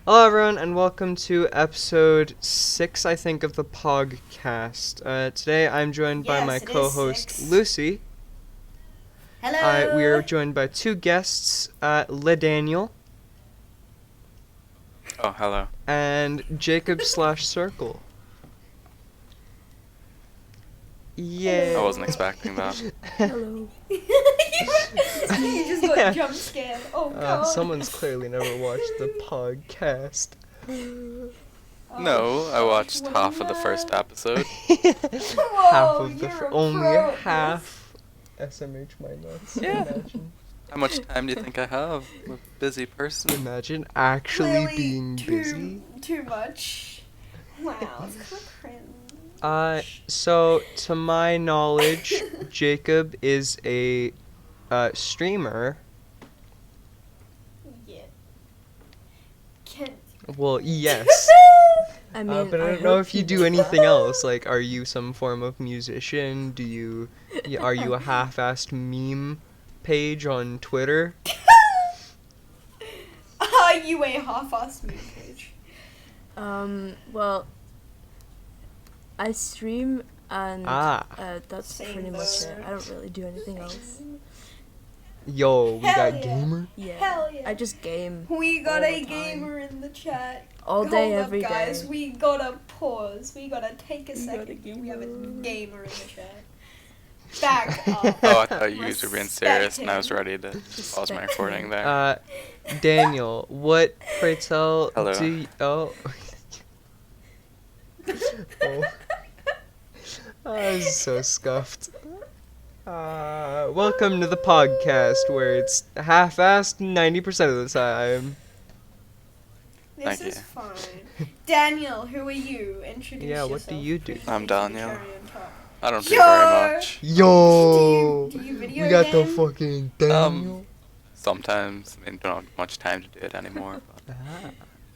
Hello, everyone, and welcome to episode 6, I think, of the PogCast. Today, I'm joined by my Yes, it is co-host, 6. Lucy. Hello. We are joined by two guests, Daniel Oh, hello. and Jakob slash Circle. Yay. I wasn't expecting that. Hello. You just got jump scared. Oh god. Someone's clearly never watched the PogCast. No, I watched Well, half of the first episode. Half of the you're a only pro at half. SMH my nuts. Yeah. Imagine. How much time do you think I have? I'm a busy person. Imagine actually Clearly being busy. Too much. Wow, it's kind of cringe. So to my knowledge, Jakob is a streamer. Yeah. Can. Well, yes. I mean, But I don't know if you do anything else. Like, are you some form of musician? Are you a half-assed meme page on Twitter? Are you a half-assed meme page? Well, I stream and that's Same pretty much it. though. I don't really do anything else. Yo, we Hell got yeah. gamer. Yeah. Hell yeah. I just game We got all a the time. gamer in the chat. all day, Hold every up, day. guys. We gotta pause. We gotta take a We got a second. We have a gamer. gamer in the chat. Back up. Oh, I thought you guys were being serious and I was Respect ready to Just pause my respect recording him. there. Daniel, what, pray tell, Hello. do you, oh. Oh. I was so scuffed. Welcome to the podcast where it's half-assed 90% of the time. This Thank is you. fine. Daniel, who are you? Introduce Yeah, yourself. what do you do? I'm Daniel. Cherry on top. I don't do Yo! very much. Yo! Do you video We got the game? fucking Daniel. Sometimes, I mean, don't have much time to do it anymore. But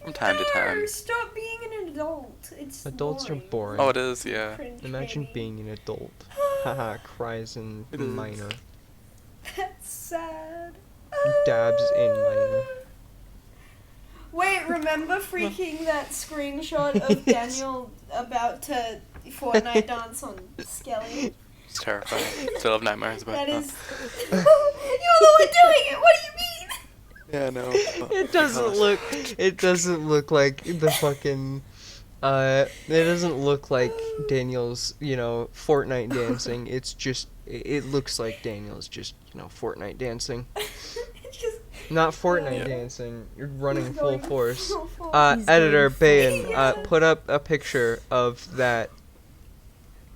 from time to No, time. stop being an adult. It's Adults are boring. Oh, it is, yeah. Cringe, Imagine baby. being an adult. Haha, cries in It is. minor. That's sad. Dabs in minor. Wait, remember freaking that screenshot of Daniel about to Fortnite dance on Skelie? It's terrifying. Still have nightmares about That that. is. You're the one doing it. What do you mean? Yeah, no. It doesn't look like the fucking it doesn't look like Daniel's, Fortnite dancing. It's just it looks like Daniel's just, Fortnite dancing. It's just. Not Fortnite Yeah. dancing. You're running He's full going force. full force. He's Editor going Bayan, full put up a picture of that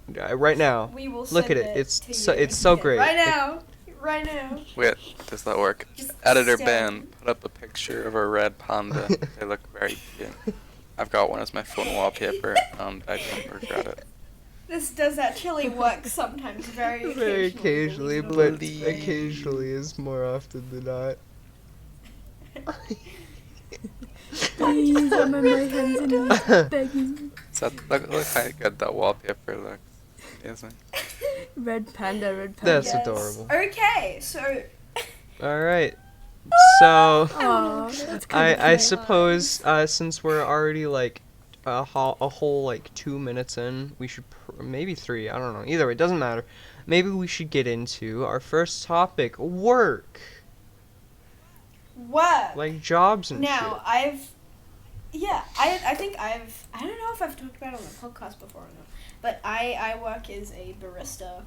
right now. We will Look at send it. It's to so- you. it's so Yeah, great. Right now. Right now. Wait, does that work? Just Editor stand. Ben put up a picture of a red panda. They look very cute. I've got one as my phone wallpaper, and I don't regret it. This does actually work sometimes, very occasionally. Very occasionally, believe it but or not. occasionally is more often than not. Please, I'm on my hands and knees begging. So look how good that wallpaper looks. Amazing. Red panda, red panda. That's Yes. adorable. Okay, so All right. So Aw, that's kind of I cute. suppose since we're already like a whole like 2 minutes in, we should maybe 3. I don't know. Either way, it doesn't matter. Maybe we should get into our first topic: work, work. like jobs and Now, I think I don't know if I've talked about it on the podcast before or not, but I work as a barista,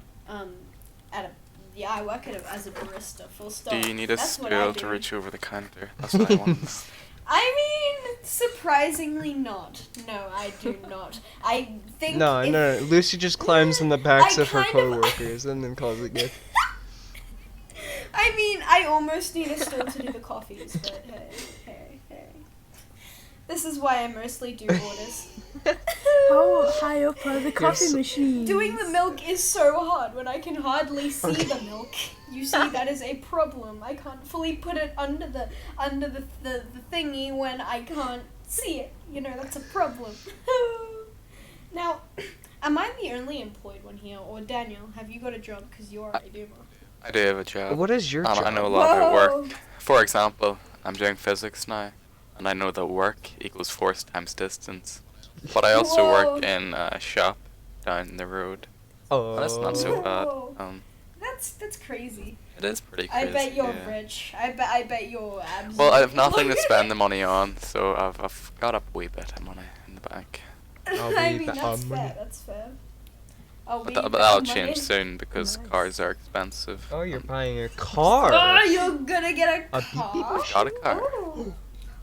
I work as a barista, full stop. Do you need a That's what I skill to do. reach over the counter? That's what I want. I mean, surprisingly not. No, I do not. I think shit. No, if- no, no. Lucy just climbs on the backs I of her kind of- coworkers and then calls it good. I mean, I almost need a stool to do the coffees, but hey. This is why I mostly do orders. How high up are the coffee s- machines? Doing the milk is so hard when I can hardly see the milk. You see, that is a problem. I can't fully put it under the thingy when I can't see it. That's a problem. Now, am I the only employed one here, or Daniel? Have you got a job? Because you're a gamer. I do have a job. What is your I job? know a lot about Whoa. work. For example, I'm doing physics now, and I know that work equals force times distance. But I also Whoa. work in a shop down the road. Oh, That's not so bad. Whoa. That's crazy. It is pretty I crazy. bet you're yeah. rich. I bet you're absolutely. Well, I have nothing to spend the money on, so I've got a wee bit of money in the bank. I mean, that's money. fair. That's fair. Oh, But that'll change soon because Nice. cars are expensive. Oh, you're buying a car. Oh, you're gonna get a A beep beep car. machine? Got a car.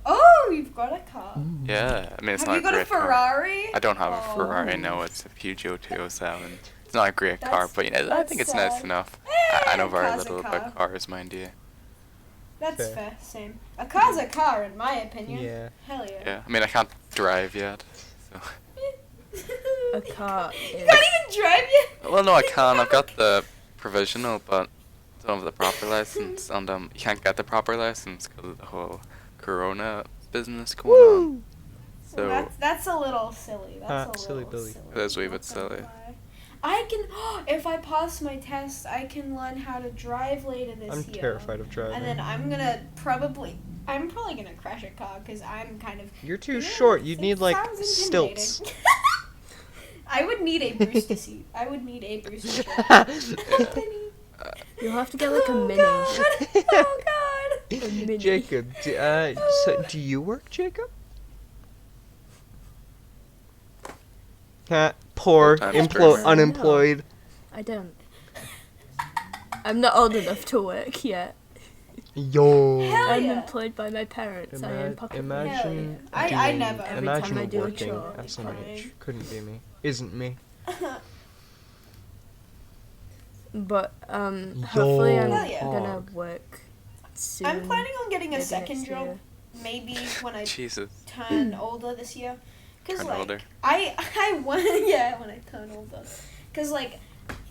Oh, you've got a car. Yeah, I mean it's Have not you got a great car. Ferrari? I don't have a Oh. Ferrari. No, it's a Peugeot 207. It's not a great car, That's- but I that's think it's nice sad. enough. Eh, I know very car's a little car. about cars, mind you. That's Fair. fair. Same. A car's a car, in my opinion. Yeah. Hell yeah. Yeah, I mean I can't drive yet. So. A car You is. can't even drive yet. Well, no, I can. I've got the provisional, but I don't have the proper license, and you can't get the proper license because of the whole Corona business going on. So Well, that's a little silly. That's a little silly Billy. It is a wee bit Not gonna silly. lie. I can, if I pass my test, I can learn how to drive later this I'm year. terrified of driving. And then I'm probably gonna crash a car because I'm kind of. You're too Yeah, short. You'd it need like sounds stilts. intimidating. I would need a Brewster seat. I would need a Brewster seat. You'll have to get like a Oh, mini. God. Oh God. A mini. Jacob, do you work, Jacob? Poor, Full-time stripper. unemployed. I don't. I'm not old enough to work yet. Yo. Hell I'm yeah. employed by my parents. I earn pocket money. Imagine. Hell yeah. I doing- never. Every Imagine time I do a working chore. SMH. Couldn't be me. Isn't me. But hopefully I'm Hell yeah. gonna work soon. I'm planning on getting a maybe second next job. year. Maybe when I Jesus, turn older this year. Cause turn like older. I want when I turn older. Cause like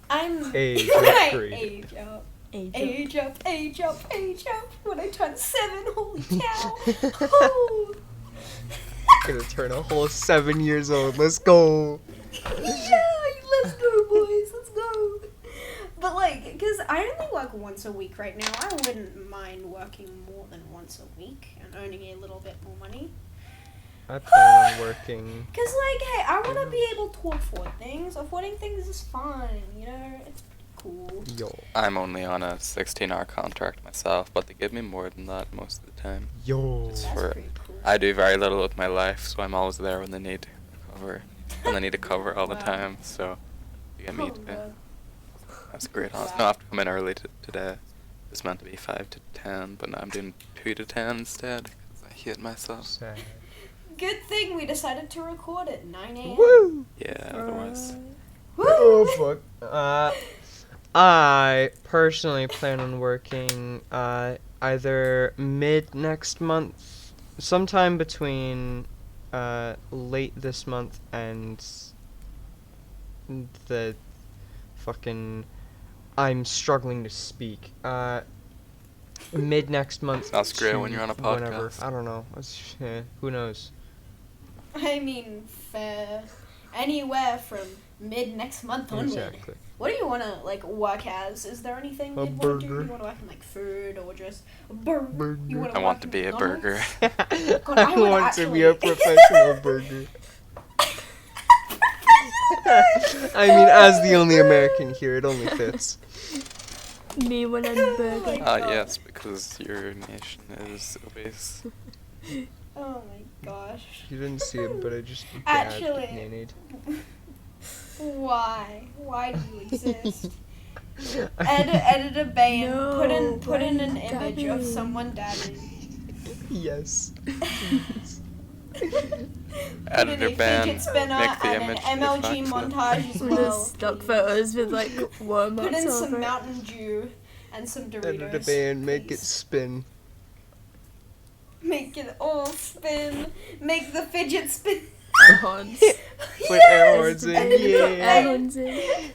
I'm Age when I upgrade. age up. Age up. Age up. When I turn 7, holy cow. Oh. Gonna turn a whole 7 years old. Let's go. Yeah, let's go, boys. Let's go. But like, cause I only work once a week right now. I wouldn't mind working more than once a week and earning a little bit more money. I plan on working. Cause like, hey, I want to be able to afford things. Affording things is fun, you know. It's pretty cool. Yo. I'm only on a 16-hour contract myself, but they give me more than that most of the time. Yo. It's That's for pretty cool. I do very little with my life, so I'm always there when they need to cover, all the Wow. time. So you get me Oh, to. God. That's great. Honestly, Wow. no, I have to come in early today. It's meant to be 5 to 10, but now I'm doing 2 to 10 instead because I hate myself. Sad. Good thing we decided to record at 9 a.m. Woo! Yeah, otherwise. Woo! Oh fuck. I personally plan on working either mid next month, sometime between late this month and the fucking I'm struggling to speak. Mid next month. That's great to when you're on a whenever. podcast. I don't know. Who knows? I mean, fair. Anywhere from mid next month onward. Exactly. What do you want to like work as? Is there anything A you'd want to do? burger. You want to work in like food or just a burger? Burger. You wanna I want work to in be a McDonald's? burger. God, I I would want to be a actually- professional burger. I mean, as the only American here, it only fits. Me when I'm Oh burger. my Ah, God. yes, because your nation is obese. Oh my gosh. You didn't see it, but I just Actually- nannied. Why? Why do you exist? Edit a Bayan. No, put in an Bayan image of dabbing. someone dabbing. Yes. Editor ban. Fidget spinner Make the and image an MLG de facto. montage as With the well. stock please. photos with like worm Put marks in over some it. Mountain Dew and some Doritos. Edit a band, make it please. spin. Make it all spin. Make the fidget spin. Air horns. Put air horns in, Edit a Air yeah. horns in.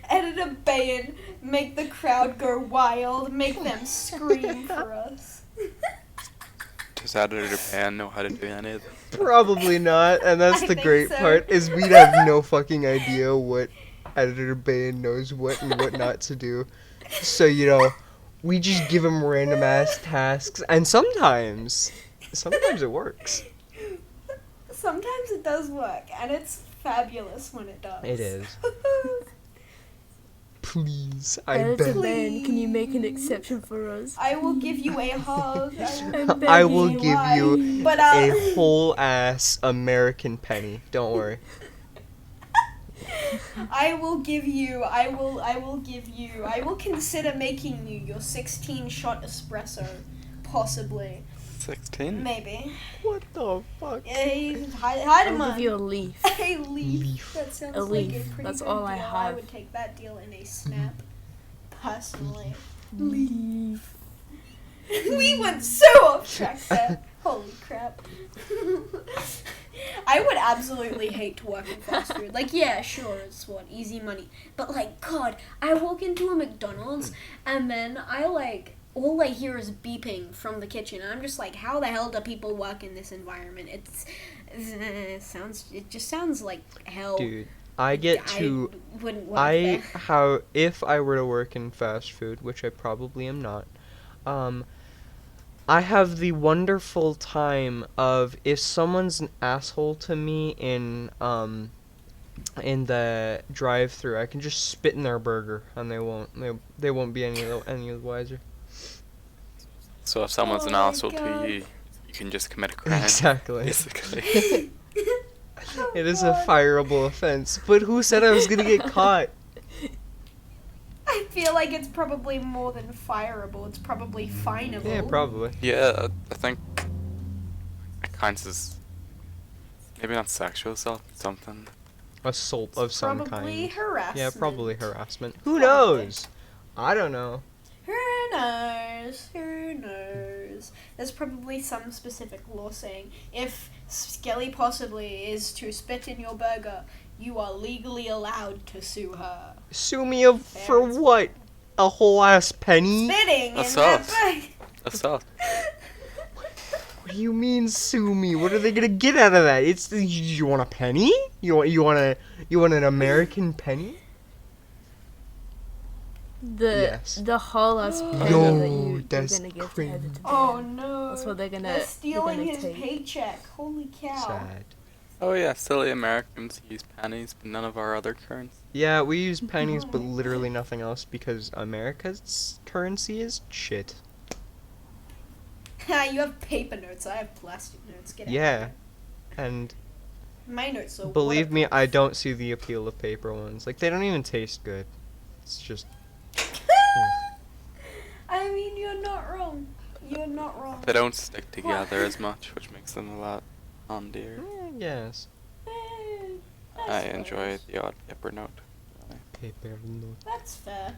Edit a band. Make the crowd go wild. Make them scream for us. Does editor ban know how to do any of this? Probably not, and that's I the think great so. part, is we'd have no fucking idea what editor band knows what and what not to do. So, We just give him random ass tasks, and sometimes it works. Sometimes it does work, and it's fabulous when it does. It is. Please, I Editor beg. Ben, can you make an exception for us? I will give you a hug. I'm I will begging. give you But a whole ass American penny. Don't worry. I will consider making you your 16-shot espresso, possibly, 16? maybe. What the fuck? Hide I'll give you a leaf. a leaf. That sounds A like leaf. a pretty That's good all I deal. have. I would take that deal in a snap, personally. Leaf. We went so off track there. Holy crap. I would absolutely hate to work in fast food. Like, yeah, sure, it's easy money. But, like, God, I walk into a McDonald's and then all I hear is beeping from the kitchen. And I'm just like, how the hell do people work in this environment? It just sounds like hell. Dude, I wouldn't work there. if I were to work in fast food, which I probably am not, I have the wonderful time of if someone's an asshole to me in the drive-thru, I can just spit in their burger and they won't be any the wiser. So if someone's an Oh my asshole to God. you, you can just commit a crime. Exactly. Basically. It is a fireable offense. But who said I was gonna get caught? I feel like it's probably more than fireable. It's probably fineable. Yeah, probably. Yeah, I think it counts as maybe not sexual assault, but something. Assault of some Probably kind. harassment. Yeah, probably harassment. Who Probably. knows? I don't know. Who knows? Who knows? There's probably some specific law saying if Skelie possibly is to spit in your burger, you are legally allowed to sue her. Sue me for what? A whole ass penny? Spitting Assault. in that burger. Assault. What do you mean sue me? What are they gonna get out of that? You want a penny? You want an American penny? Yes. The whole ass penny Yo, that you're that's gonna give to crazy. Editor Ben. Oh no. That's what they're gonna. They're stealing gonna his take. paycheck. Holy cow. Sad. Oh yeah, silly Americans use pennies, but none of our other currencies. Yeah, we use pennies, but literally nothing else because America's currency is shit. You have paper notes. I have plastic notes. Get out. Yeah, and My notes are believe me, waterproof. I don't see the appeal of paper ones. Like, they don't even taste good. It's just... I mean, you're not wrong. You're not wrong. They don't stick together as much, which makes them a lot handier. Yes. I enjoy the odd paper note. Paper note. That's fair.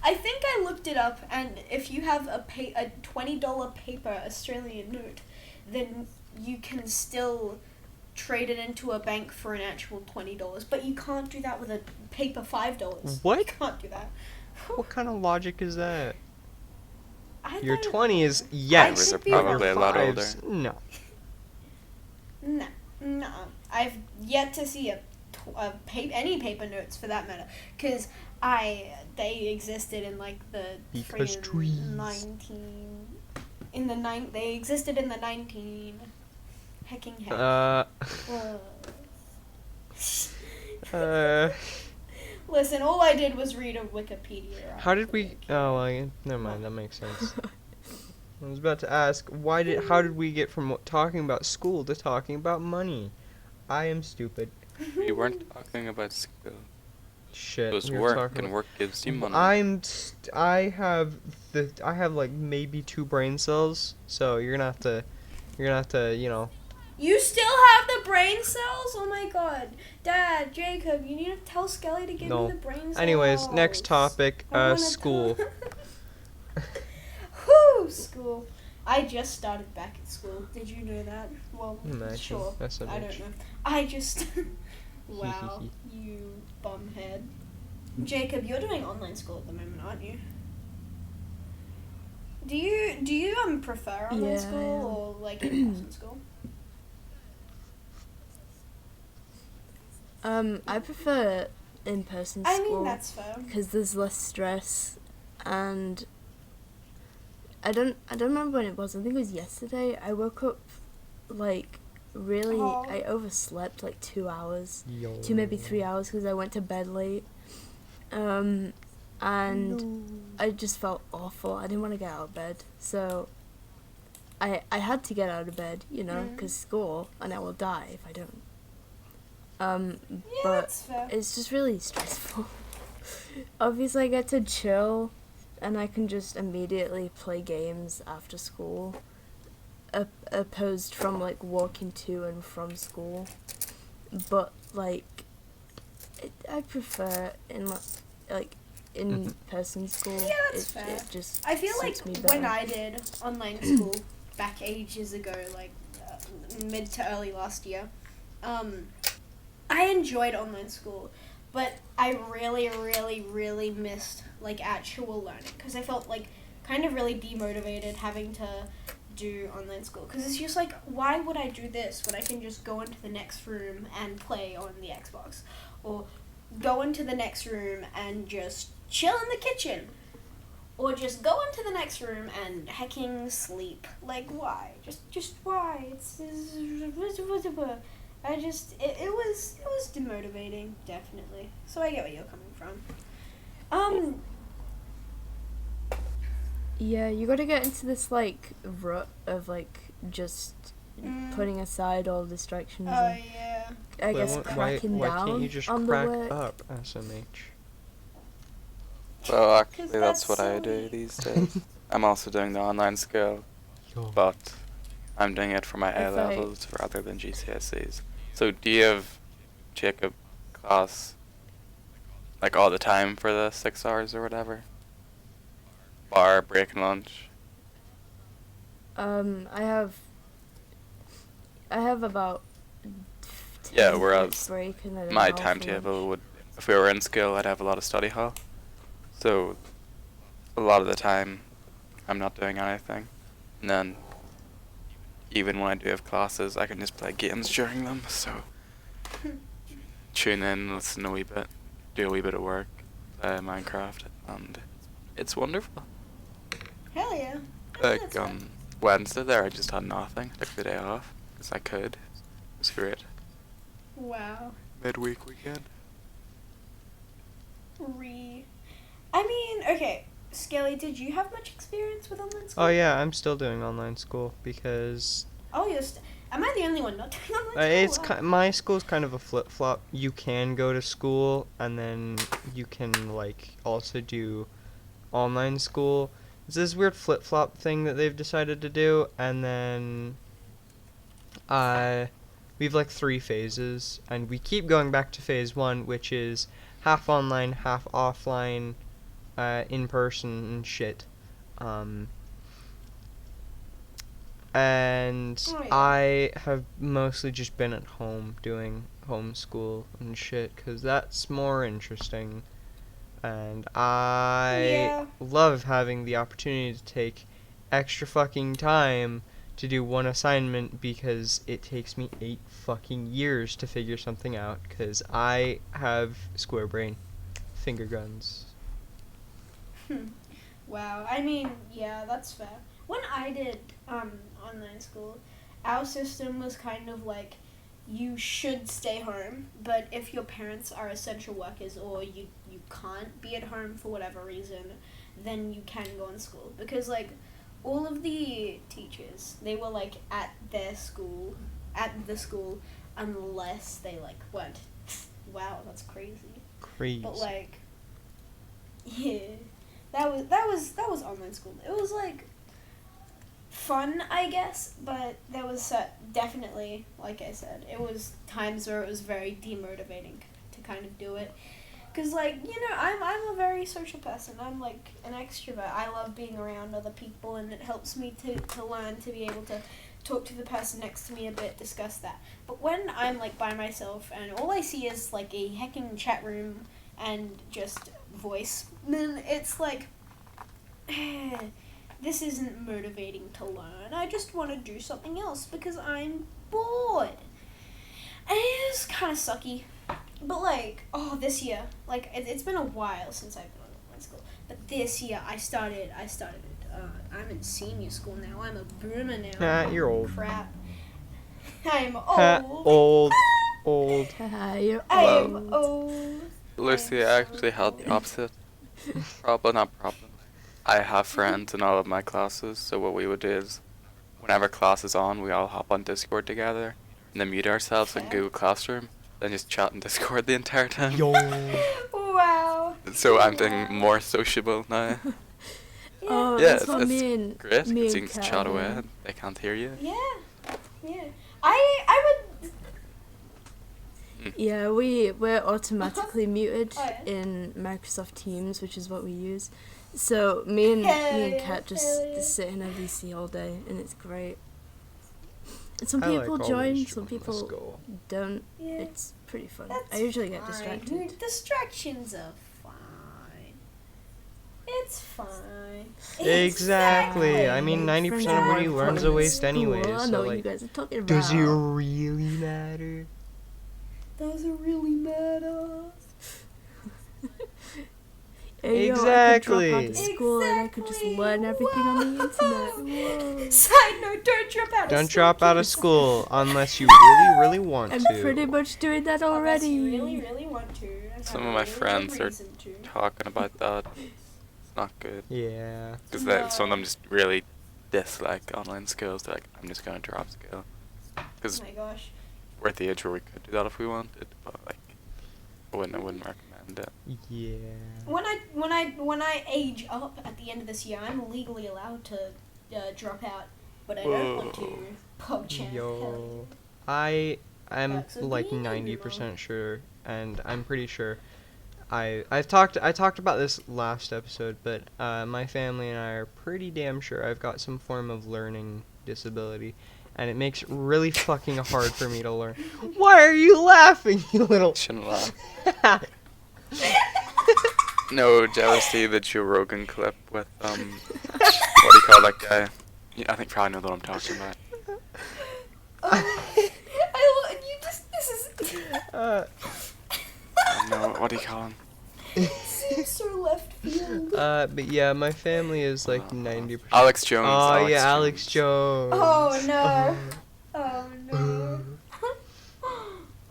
I think I looked it up, and if you have a $20 paper Australian note, then you can still trade it into a bank for an actual $20. But you can't do that with a paper $5. What? You can't do that. What kind of logic is that? I Your thought it- 20 is yes. could are be probably wrong. a lot older. Fives, no. No. I've yet to see any paper notes for that matter, because they existed in like the Because friggin' trees. they existed in the 19 hecking heck. Listen, all I did was read a Wikipedia. How did we? Oh, well, never mind. That makes sense. I was about to ask, how did we get from talking about school to talking about money? I am stupid. We weren't talking about school. Shit. It was we were work, talking and about- work gives you money. I have like maybe 2 brain cells, so you're gonna have to, you know. You still have the brain cells? Oh my god. Dad, Jacob, you need to tell Skelie to give No. me the brain cells. Anyways, next topic, I wanna school. Whew, school. I just started back at school. Did you know that? Well, Imagine. sure. That's a I don't bitch. know. I just... Wow, you bumhead. Jacob, you're doing online school at the moment, aren't you? Do you prefer online Yeah, school or like in-person school? I prefer in-person I school. mean, that's fair. Because there's less stress, and I don't remember when it was. I think it was yesterday. I woke up like really. Oh. I overslept like 2 hours, Yo. 2 maybe 3 hours because I went to bed late. And I just felt awful. I didn't want to get out of bed, so I had to get out of bed, you know, because school, and I will die if I don't. Yeah, But that's fair. it's just really stressful. Obviously, I get to chill, and I can just immediately play games after school, opposed from like walking to and from school. But like, I prefer in person school. Yeah, that's fair. It just I feel suits me like better. when I did online school back ages ago, like mid to early last year, I enjoyed online school, but I really, really, really missed like actual learning because I felt like kind of really demotivated having to do online school because it's just like, why would I do this when I can just go into the next room and play on the Xbox, or go into the next room and just chill in the kitchen, or just go into the next room and hecking sleep. Like, why? Just why? It was demotivating, definitely. So I get where you're coming from. Yeah, you gotta get into this like rut of like just putting aside all distractions Oh and yeah. I guess cracking why down can't you just on crack the work. up, SMH? Well, actually, 'Cause that's that's what I so do weak. these days. I'm also doing the online skill, Yo. but I'm doing it for my A If I- levels rather than GCSEs. So, do you have Jakob class like all the time for the 6 hours or whatever? Bar, break, and lunch? I have about 10 Yeah, minutes whereas break and then an my hour for timetable lunch. would, if we were in school, I'd have a lot of study hall. So, a lot of the time, I'm not doing anything. And then, even when I do have classes, I can just play games during them. So, tune in, listen a wee bit, do a wee bit of work, play Minecraft, and it's wonderful. Hell yeah. Like, That's fun. Wednesday there, I just had nothing. Took the day off, because I could. It was great. Wow. Midweek weekend. I mean, okay, Skelie, did you have much experience with online school? Oh yeah, I'm still doing online school because Oh, am I the only one not doing online school? it's Wow. my school's kind of a flip flop. You can go to school and then you can like also do online school. It's this weird flip flop thing that they've decided to do, and then we have like 3 phases, and we keep going back to phase 1, which is half online, half offline, in person and shit. And Oh, yeah. I have mostly just been at home doing homeschool and shit, because that's more interesting. And I Yeah. love having the opportunity to take extra fucking time to do one assignment because it takes me 8 fucking years to figure something out, because I have square brain. Finger guns. Wow. I mean, yeah, that's fair. When I did online school, our system was kind of like, you should stay home, but if your parents are essential workers or you can't be at home for whatever reason, then you can go in school. Because like all of the teachers, they were like at the school unless they like weren't. Wow, that's crazy. Crazy. But like, yeah, that was online school. It was like fun, I guess, but there was definitely, like I said, it was times where it was very demotivating to kind of do it. Cause like, you know, I'm a very social person. I'm like an extrovert. I love being around other people, and it helps me to learn to be able to talk to the person next to me a bit, discuss that. But when I'm like by myself and all I see is like a hecking chat room and just voice, then it's like, this isn't motivating to learn. I just want to do something else because I'm bored. And it is kind of sucky. But like, this year, like it's been a while since I've been on online school. But this year I started I'm in senior school now. I'm a boomer now. Nah, you're old. Crap. I'm Ha, old. old. You're I am old. old. Lucy, I actually had the opposite problem, not problem. I have friends in all of my classes, so what we would do is, whenever class is on, we all hop on Discord together, and then mute ourselves in Okay. Google Classroom, then just chat in Discord the entire time. Yo. Wow. So I'm being more sociable now. Oh, Yeah, that's what it's me and great, me because you and can Kat chat are away, doing. and they can't hear you. Yeah. Yeah. I would. Yeah, we're automatically muted Oh, yeah. in Microsoft Teams, which is what we use. So me and Kat just Hell yeah. sit in a VC all day, and it's great. And some I like people always join, some join the people school. don't. Yeah. It's pretty fun. That's I usually get fine. distracted. Distractions are fine. It's fine. Exactly. I mean, Friends 90% are of what more you learn is a important waste in anyways. school. I So know what you like, guys are talking about. does it really matter? Does it really matter? Hey, yo, Exactly. I could drop out of school and I could just learn everything on the internet. Whoa. Side note: don't drop out. Don't of drop school, out of kids. school unless you really, really want I'm to. pretty much doing that Unless already. you really, really want to. and Some have of a my really good friends are reason to. Talking about that, it's not good. Yeah. Because some of them just really dislike online skills. They're like, I'm just gonna drop skill. Oh Because my gosh. we're at the age where we could do that if we wanted, but like, I wouldn't recommend it. Yeah. When I age up at the end of this year, I'm legally allowed to drop out, but I don't want to. PogCast. Yo. I'm That's a like really 90% sure, and I'm pretty sure. I talked about this last episode, but my family and I are pretty damn sure I've got some form of learning disability, and it makes it really fucking hard for me to learn. Why are you laughing, you little? Shouldn't laugh. No, did you ever see the Joe Rogan clip with what do you call that guy? Yeah, I think you probably know what I'm talking about. You just this is No, what do you call him? seems so left field. But yeah, my family is like 90%. Alex Jones. Oh yeah, Alex Jones. Oh no. Oh no.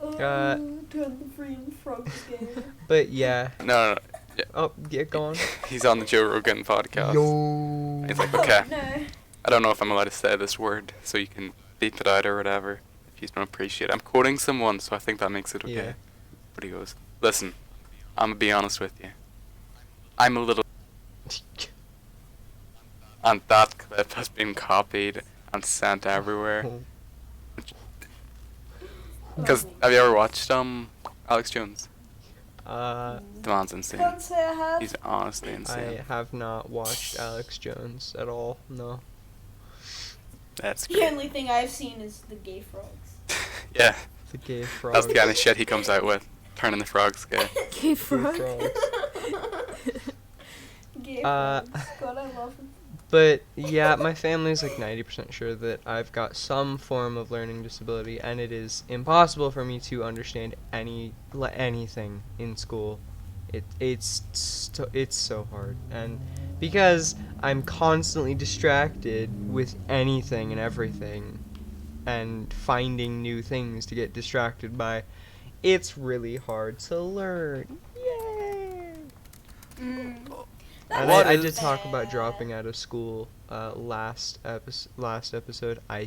Uh, Turn the freaking frogs game. But yeah. No. Yeah, Oh, yeah, go on. he's on the Joe Rogan podcast. Yo. He's like, okay, Oh, no. I don't know if I'm allowed to say this word, so you can beep it out or whatever. If you don't appreciate it. I'm quoting someone, so I think that makes it okay. Yeah. But he goes, listen, I'm gonna be honest with you. I'm a little... And that clip has been copied and sent everywhere. Because, have you ever watched, Alex Jones? The man's insane. Can't say I have. He's honestly I insane. have not watched Alex Jones at all. No. That's The great. only thing I've seen is the gay frogs. Yeah, The gay frog. that's the kind of shit he comes out with. Turning the frogs gay. Gay frog. Gay Uh, frogs. God, I love him. But yeah, my family's like 90% sure that I've got some form of learning disability, and it is impossible for me to understand anything in school. It's so hard, and because I'm constantly distracted with anything and everything, and finding new things to get distracted by, it's really hard to learn. Yay! And What I is- did talk about dropping out of school last episode. I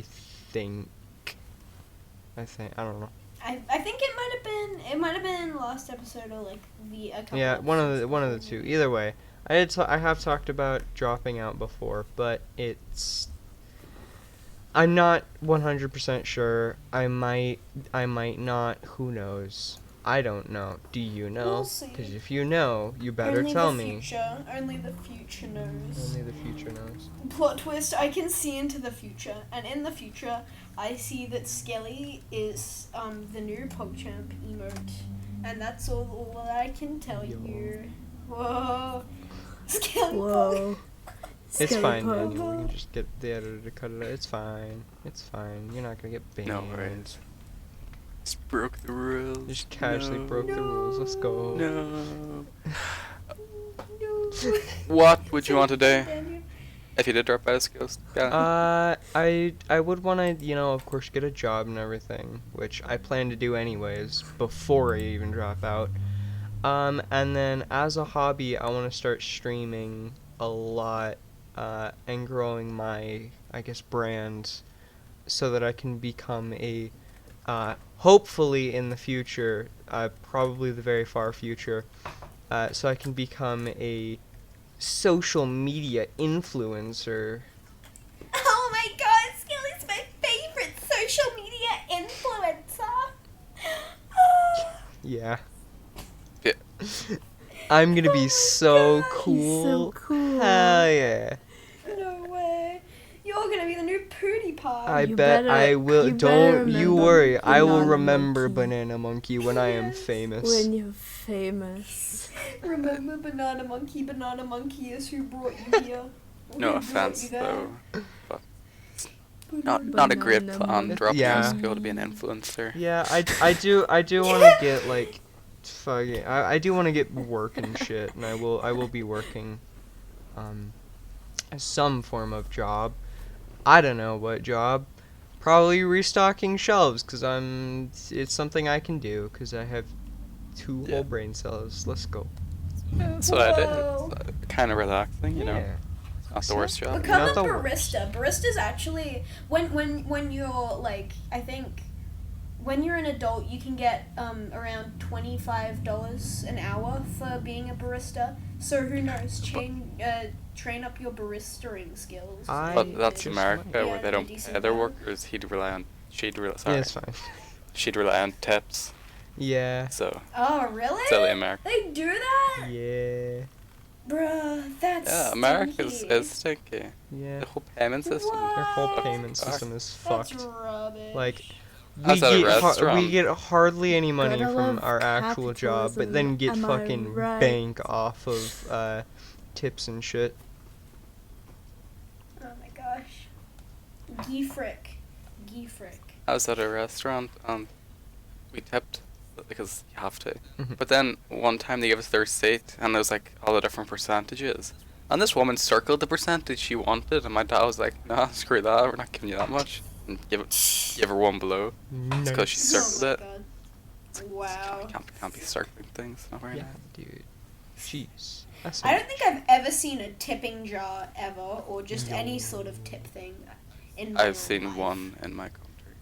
think. I don't know. I think it might have been last episode or like a couple. Yeah, one of the episodes two. ago. Either way, I have talked about dropping out before, but I'm not 100% sure. I might not. Who knows? I don't know. Do you know? We'll see. Because if you know, you better Only tell the me. future. Only the future knows. Only the future knows. Plot twist, I can see into the future, and in the future, I see that Skelie is the new PogChamp emote, and that's all I can tell Yo. you. Whoa. Skelie Whoa. It's Skelie fine, pug. Daniel. We can just get the editor to cut it out. It's fine. It's fine. You're not gonna get banned. No worries. Just broke the rules. Just casually No. broke the rules. Let's go. No. No. What would you want to do? Daniel. If you did drop out of school, I would want to, of course, get a job and everything, which I plan to do anyways before I even drop out. And then as a hobby, I want to start streaming a lot, and growing my, I guess, brand, so that I can become a, hopefully in the future, probably the very far future, so I can become a social media influencer. Oh my god, Skelly's my favorite social media influencer. Yeah. Yeah. I'm gonna Oh be my so God. cool. He's so cool. Hell yeah. No way. You're gonna be the new Pootie Pie. I You bet better- I will. you better Don't you remember worry. I will Banana remember Monkey. Banana Monkey when I am Yes. famous. When you're famous. Remember Banana Monkey? Banana Monkey is who brought you here. no Who brought offense you there. though, but not a great Banana plan Monkey. dropping out Yeah. of school to be an influencer. Yeah, I do want to get like, fucking. I do want to get work and shit, and I will be working, some form of job. I don't know what job. Probably restocking shelves, cause it's something I can do, cause I have two Yeah. whole brain cells. Let's go. Yeah, that's what I did. Whoa. It's kind of relaxing, you know. Yeah. It's not the worst job. Become Not a the worst. barista. Barista's actually when you're like, I think when you're an adult you can get around $25 an hour for being a barista. So who knows? Train up your baristaing skills. But that's just America, might. where Yeah, they don't decent pay their amount. workers. She'd rely on Yeah, it's fine. she'd rely on tips. Yeah. So Oh really? silly America. They do that? Yeah. Bruh, that's Yeah, America's stinky. is stinky. Yeah. The whole payment system. What? Their whole What? payment Fuck. system is That's fucked. rubbish. Like, I was at a we restaurant. get hardly any money Gotta from love our actual job, but then get capitalism, am I fucking right? bank off of tips and shit. Oh my gosh. Geefrick. Geefrick. I was at a restaurant and we tipped because you have to. Mhm. But then one time they gave us their seat and there was like all the different percentages. And this woman circled the percentage she wanted and my dad was like, nah, screw that, we're not giving you that much. And give her one below. It's because she Nice. circled Oh my it. God. Wow. Can't be circling things. Not very Yeah, nice. dude. Jeez. That's I don't think I've ever seen a tipping jar ever, or just No. any sort of tip thing. In my I've seen life. one in my country.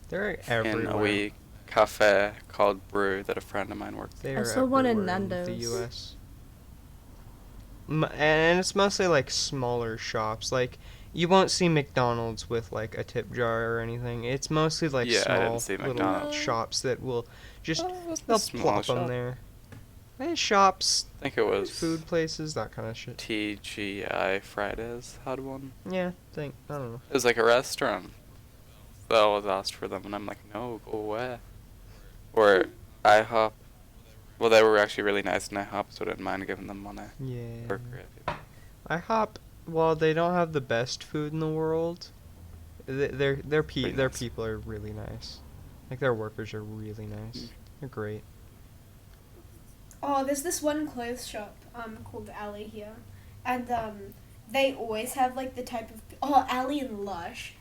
They're In everywhere. a wee cafe called Brew that a friend of mine works They I are saw one in everywhere the Nando's. U.S. And it's mostly like smaller shops. Like, you won't see McDonald's with like a tip jar or anything. It's mostly like Yeah, I didn't small see little McDonald's. shops that will just It's a they'll small plop them shop. there. Hey, shops, I think it was food places, that kind of shit. TGI Fridays had one. Yeah, I don't know. It was like a restaurant. So I always asked for them, and I'm like, no, go away. Or IHOP. Well, they were actually really nice in IHOP, so I didn't mind giving them money. Yeah. For gravy. IHOP, while they don't have the best food in the world, their Pretty nice. people are really nice. Like, their workers are really nice. Mm. They're great. Oh, there's this one clothes shop called Alley here, and they always have like the type of Alley and Lush.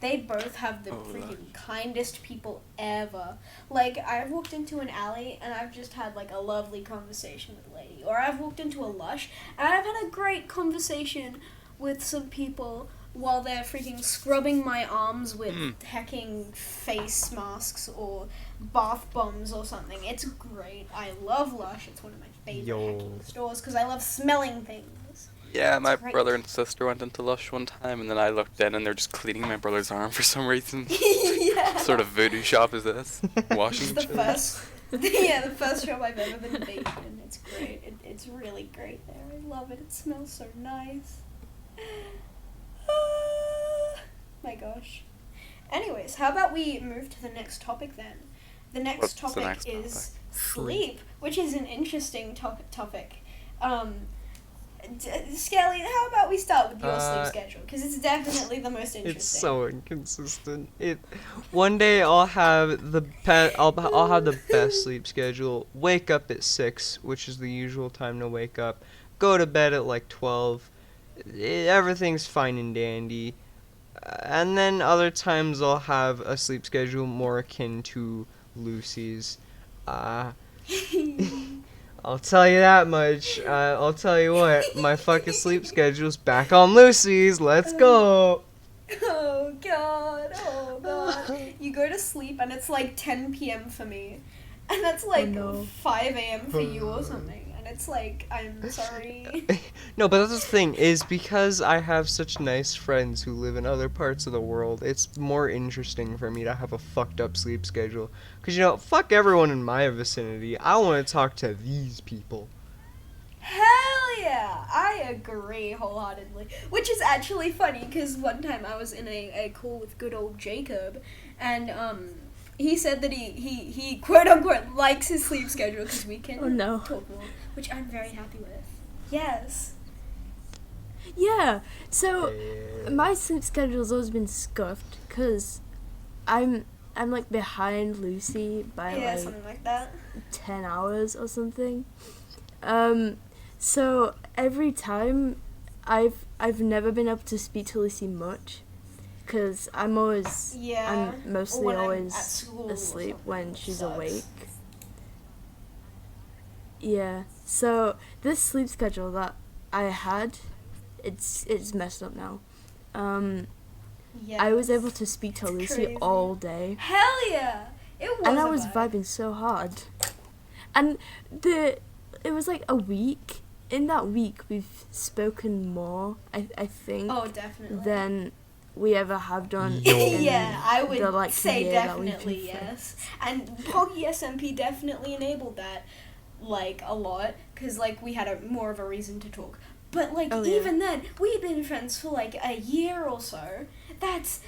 They both have the Oh, freaking Lush. kindest people ever. Like, I've walked into an alley and I've just had like a lovely conversation with a lady, or I've walked into a Lush and I've had a great conversation with some people while they're freaking scrubbing my arms with hecking face masks or bath bombs or something. It's great. I love Lush. It's one of my favorite Yo. hecking stores because I love smelling things. Yeah, my great. brother and sister went into Lush one time, and then I looked in, and they're just cleaning my brother's arm for some reason. Yeah. What sort of voodoo shop is this? It's Washing the machine? first, the first shop I've ever been baked in. It's great. It's really great there. I love it. It smells so nice. My gosh. Anyways, how about we move to the next topic then? The next What's the topic next is topic? sleep, which is an interesting topic. Skelie, how about we start with your sleep schedule? Because it's definitely the most interesting. It's so inconsistent. One day I'll have I'll have the best sleep schedule. Wake up at 6, which is the usual time to wake up. Go to bed at like 12. everything's fine and dandy. And then other times I'll have a sleep schedule more akin to Lucy's. I'll tell you that much. I'll tell you what, my fucking sleep schedule's back on Lucy's. Let's go. Oh god, oh god. You go to sleep and it's like 10 p.m. for me. And that's like no. 5 a.m. for you or something. And it's like, I'm sorry. No, but that's the thing, is because I have such nice friends who live in other parts of the world, it's more interesting for me to have a fucked up sleep schedule. Because, fuck everyone in my vicinity. I want to talk to these people. Hell yeah! I agree wholeheartedly. Which is actually funny, because one time I was in a call with good old Jakob, and he said that he quote unquote likes his sleep schedule because we can talk more, which I'm very happy with. Yes. Yeah, so my sleep schedule's always been scuffed because I'm like behind Lucy by Yeah, like something like that. 10 hours or something. So every time I've never been able to speak to Lucy much because I'm mostly when I'm always at school or asleep something, when which she's sucks. awake. Yeah, so this sleep schedule that I had, it's messed up now. Yeah. I was able to speak to Lucy Crazy. all day, Hell yeah! It was. and I a was vibe. vibing so hard. And it was like a week. In that week, we've spoken more, I think, Oh, definitely. than we ever have done. Yo. in Yeah, I would the, like, say year that we've definitely been yes. And Poggy SMP definitely enabled that, like, a lot, because, like, we had more of a reason to talk. But, like, Oh, yeah. even then, we'd been friends for, like, a year or so. That's...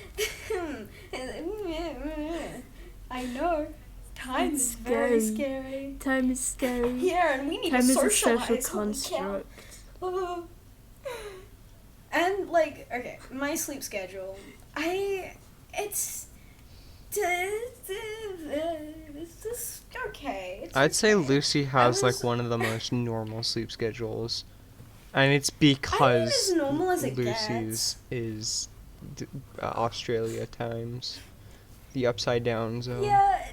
I know. Time It's is very scary. scary. Time is scary. Yeah, and we need Time to is a socialize. social Holy construct. cow. And, like, okay, my sleep schedule, it's just okay. It's I'd say okay. Lucy has was- like one of the most normal sleep schedules. And it's I mean, because as normal as it Lucy's is Australia times. The upside down zone. Yeah,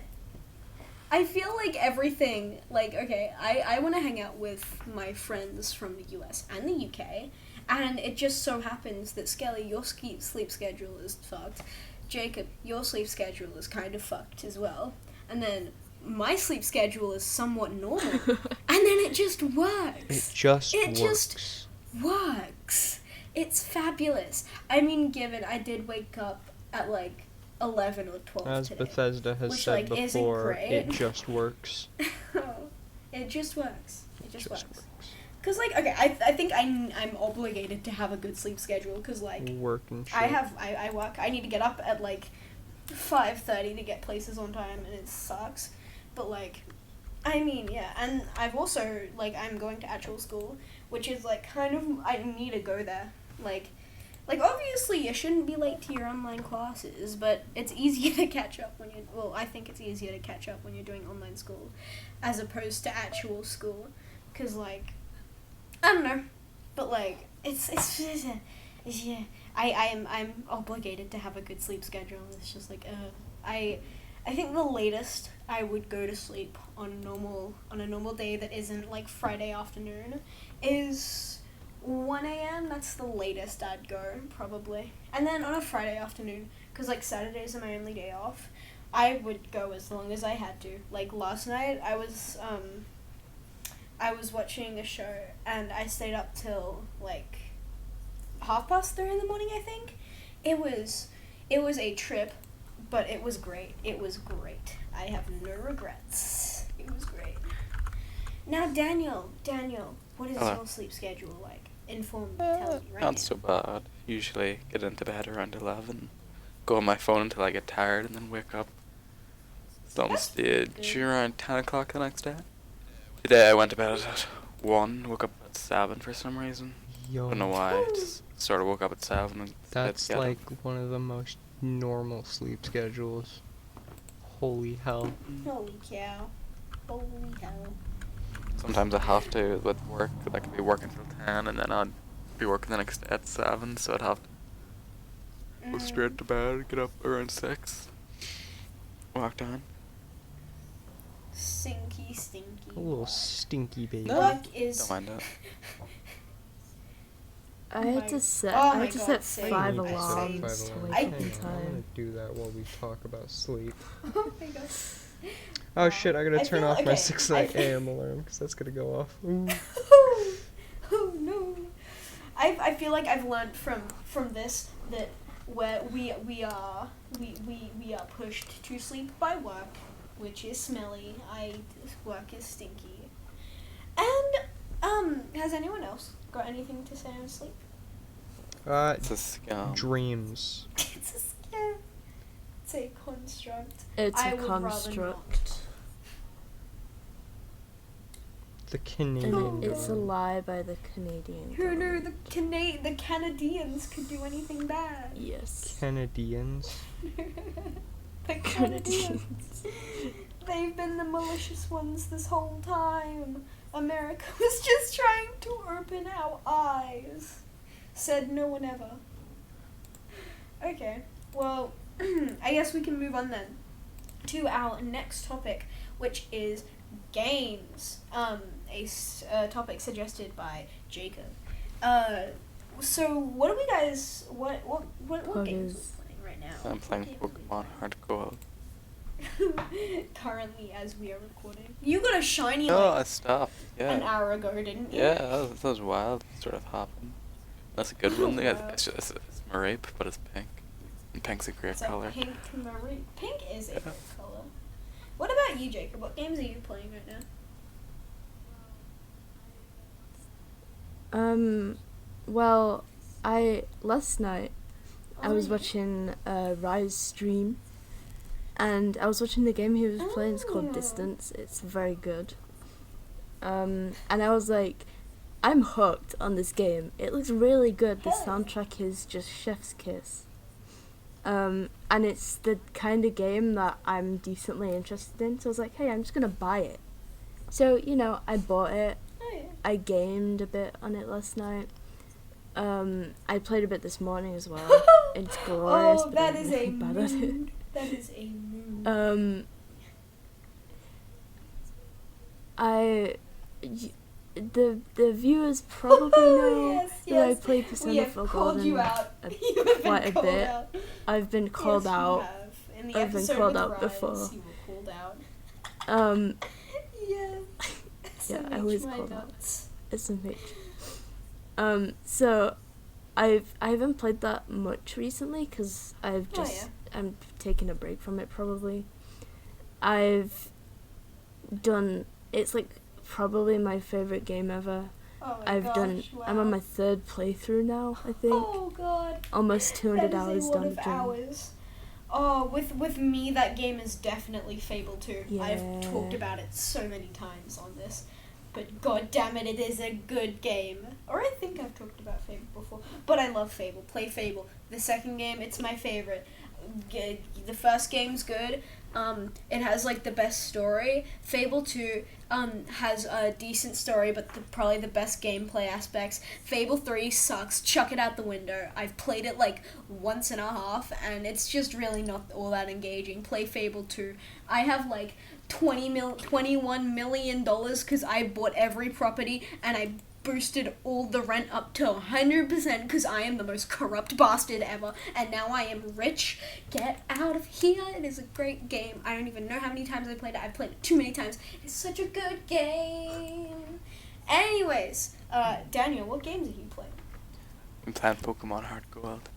I feel like everything, like, okay, I want to hang out with my friends from the US and the UK, and it just so happens that Skelie, your sleep schedule is fucked. Jakob, your sleep schedule is kind of fucked as well. And then my sleep schedule is somewhat normal. And then it just works. It just It works. just works. It's fabulous. I mean, given I did wake up at like 11 or 12 As today. Bethesda has which, said like, isn't before, great. it just works. It just works. It just works. works. Cause like, okay, I think I'm obligated to have a good sleep schedule. Cause like, Work and shit. I work. I need to get up at like 5:30 to get places on time, and it sucks. But like, I mean, yeah, and I've also like I'm going to actual school, which is like kind of I need to go there. Like obviously you shouldn't be late to your online classes, but it's easier to catch up when you. Well, I think it's easier to catch up when you're doing online school, as opposed to actual school, cause like, I don't know, but like it's yeah. I'm obligated to have a good sleep schedule. It's just like I think the latest I would go to sleep on a normal day that isn't like Friday afternoon is 1 a.m. That's the latest I'd go, probably. And then on a Friday afternoon, because like Saturdays are my only day off, I would go as long as I had to. Like last night I was watching a show and I stayed up till like 3:30 in the morning, I think. It was a trip, but it was great. It was great. I have no regrets. It was great. Now Daniel, what is Hello. your sleep schedule like? Inform me, tell me right now. Not so bad. Usually get into bed around 11. Go on my phone until I get tired and then wake up. It's on That's stage good. around 10 o'clock the next day. Today I went to bed at 1, woke up at 7 for some reason. Yo, I don't know why. Just sort of woke up at 7 and that's get up. like one of the most normal sleep schedules. Holy hell. Holy cow. Holy hell. Sometimes I have to with work. I could be working till 10 and then I'd be working the next day at 7, so I'd have to go straight to bed, get up around 6, walk down. Stinky, stinky. A little work. stinky baby. No. Work is. Don't mind it. I had to set. Oh I my had to God, set same. 5 I need to set alarms five to alarms. wake I- up in Hang on, I time. want to do that while we talk about sleep. Oh my god. Oh shit, I gotta I turn feel- off my okay, 6 I feel- a.m. alarm because that's gonna go off. Ooh. Oh no. I feel like I've learned from this that where we are pushed to sleep by work, which is smelly. Work is stinky. And has anyone else got anything to say on sleep? It's a scam. Dreams. It's a scam. It's a construct. It's I a would rather construct. The Oh, Canadian. It's a God. lie by the Canadian Who knew government. the Canadians could do anything bad? Yes. Canadians. The Canadians. They've been the malicious ones this whole time. America was just trying to open our eyes. Said no one ever. Okay, well, I guess we can move on then to our next topic, which is games. A topic suggested by Jacob. So what do we guys? What games are we playing right now? I'm playing Pokemon Hard Gold. Currently, as we are recording, you got a shiny Oh, like I stopped. an Yeah. hour ago, didn't you? Yeah, that was wild. It sort of happened. That's a good one. Yeah, Wow. it's Marape, but it's pink. And pink's a great It's a color. pink maroon. Pink is a Yeah. good color. What about you, Jacob? What games are you playing right now? Well, last night I was Oh, watching Rise stream, and I was watching the game he was playing. It's called Oh. Distance. It's very good. And I was like, I'm hooked on this game. It looks really good. The Hell yeah. soundtrack is just chef's kiss. And it's the kind of game that I'm decently interested in. So I was like, hey, I'm just gonna buy it. So I bought it. Oh yeah. I gamed a bit on it last night. I played a bit this morning as well. It's glorious. Oh, but that I'm is really a bad at it. mood. That is a mood. The viewers probably know Yes, that I yes. play We Persona have 4 called Golden. you out. a- You have been quite a called bit. out. I've been called Yes, you out. have. In the I've been episode called with out Rise, before. You were called out. Um, Yes. Yeah, I SMH always my call that. nuts. SMH. So I haven't played that much recently because I've Oh, just yeah. I'm taking a break from it probably. I've done it's like probably my favorite game ever. Oh my I've gosh, done wow. I'm on my 3rd playthrough now, I think. Oh god. Almost 200 That hours is a lot done. of hours. Oh, with me, that game is definitely Fable 2. I've Yeah. talked about it so many times on this. But god damn it, it is a good game. Or I think I've talked about Fable before. But I love Fable. Play Fable. The second game, it's my favorite. The first game's good. It has like the best story. Fable 2 has a decent story, but probably the best gameplay aspects. Fable 3 sucks. Chuck it out the window. I've played it like once and a half, and it's just really not all that engaging. Play Fable 2. I have like $21 million because I bought every property and I boosted all the rent up to 100% because I am the most corrupt bastard ever, and now I am rich. Get out of here. It is a great game. I don't even know how many times I played it. I've played it too many times. It's such a good game. Anyways, Daniel, what games are you playing? I'm playing Pokemon Hard Gold.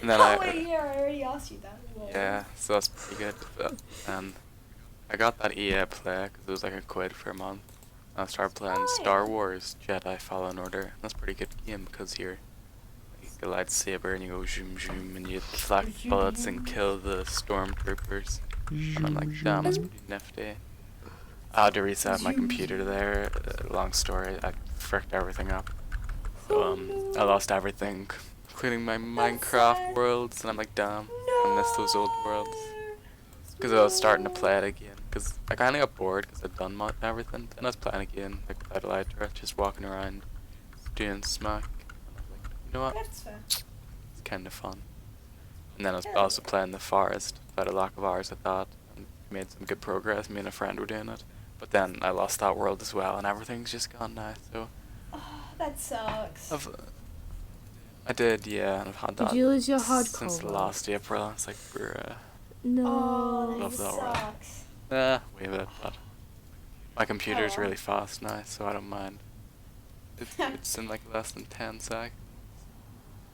And then Oh wait, yeah, I already asked you that. Whoa. yeah, so that's pretty good. And I got that EA Play because it was like £1 for a month. I started playing Oh, Star yeah. Wars Jedi Fallen Order. That's a pretty good game because you're like a lightsaber and you go zoom zoom and you flack bullets and kill the stormtroopers. And I'm like, damn, that's pretty nifty. I had to reset my computer there. Long story, I fricked everything up. So I lost everything, including my Minecraft sad. worlds, and I'm like, damn, I miss those old worlds. Because I was starting to play it again. Because I kind of got bored because I'd done everything. And I was playing again, like without a lighter, just walking around, doing smack. You know what? That's fair. It's kind of fun. And then I was Yeah. also playing the forest, about a lack of hours at that, and made some good progress. Me and a friend were doing it. But then I lost that world as well, and everything's just gone now. So Oh, that sucks. I did, yeah, and I've had Did that you lose your since hardcore world? last April. It's like, bruh. No. Oh, that Love that world. sucks. Wait a bit, but my computer's Oh. really fast now, so I don't mind. It's in like less than 10 seconds.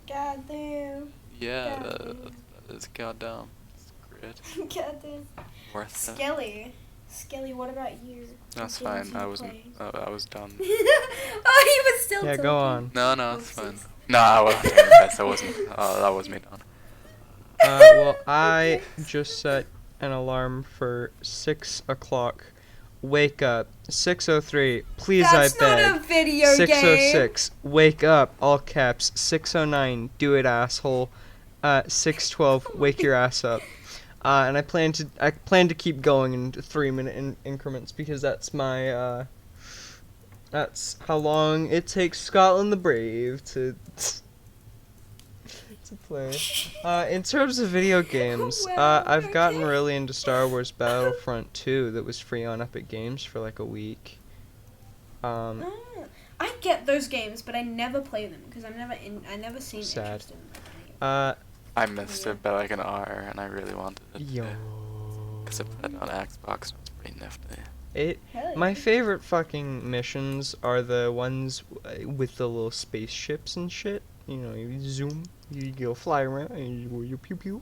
God damn. Yeah, Goddamn. that is goddamn. It's great. God damn. Worth it. Skelie, what about you? That's What games fine. I you wasn't. playing? I was done. Oh, he was still Yeah, talking. go on. No, it's Oopsies. fine. No, I wasn't doing this. I wasn't. That was me done. Well, I just set an alarm for 6 o'clock. Wake up. 6:03. Please, That's I beg. not a video game. 6:06. Wake up. All caps. 6:09. Do it, asshole. 6:12. Wake your ass up. And I plan to keep going in 3-minute increments because that's my that's how long it takes Scotland the Brave to play. In terms of video games, Well, I've gotten okay. really into Star Wars Battlefront 2 that was free on Epic Games for like a week. Ah, I get those games, but I never play them because I never seem Sad. interested in them. I missed it by like an hour, and I really wanted it. Yo. Because I played it on Xbox, and it's pretty nifty. Hell My yeah. favorite fucking missions are the ones with the little spaceships and shit. You know, you zoom, you go fly around, and you pew pew.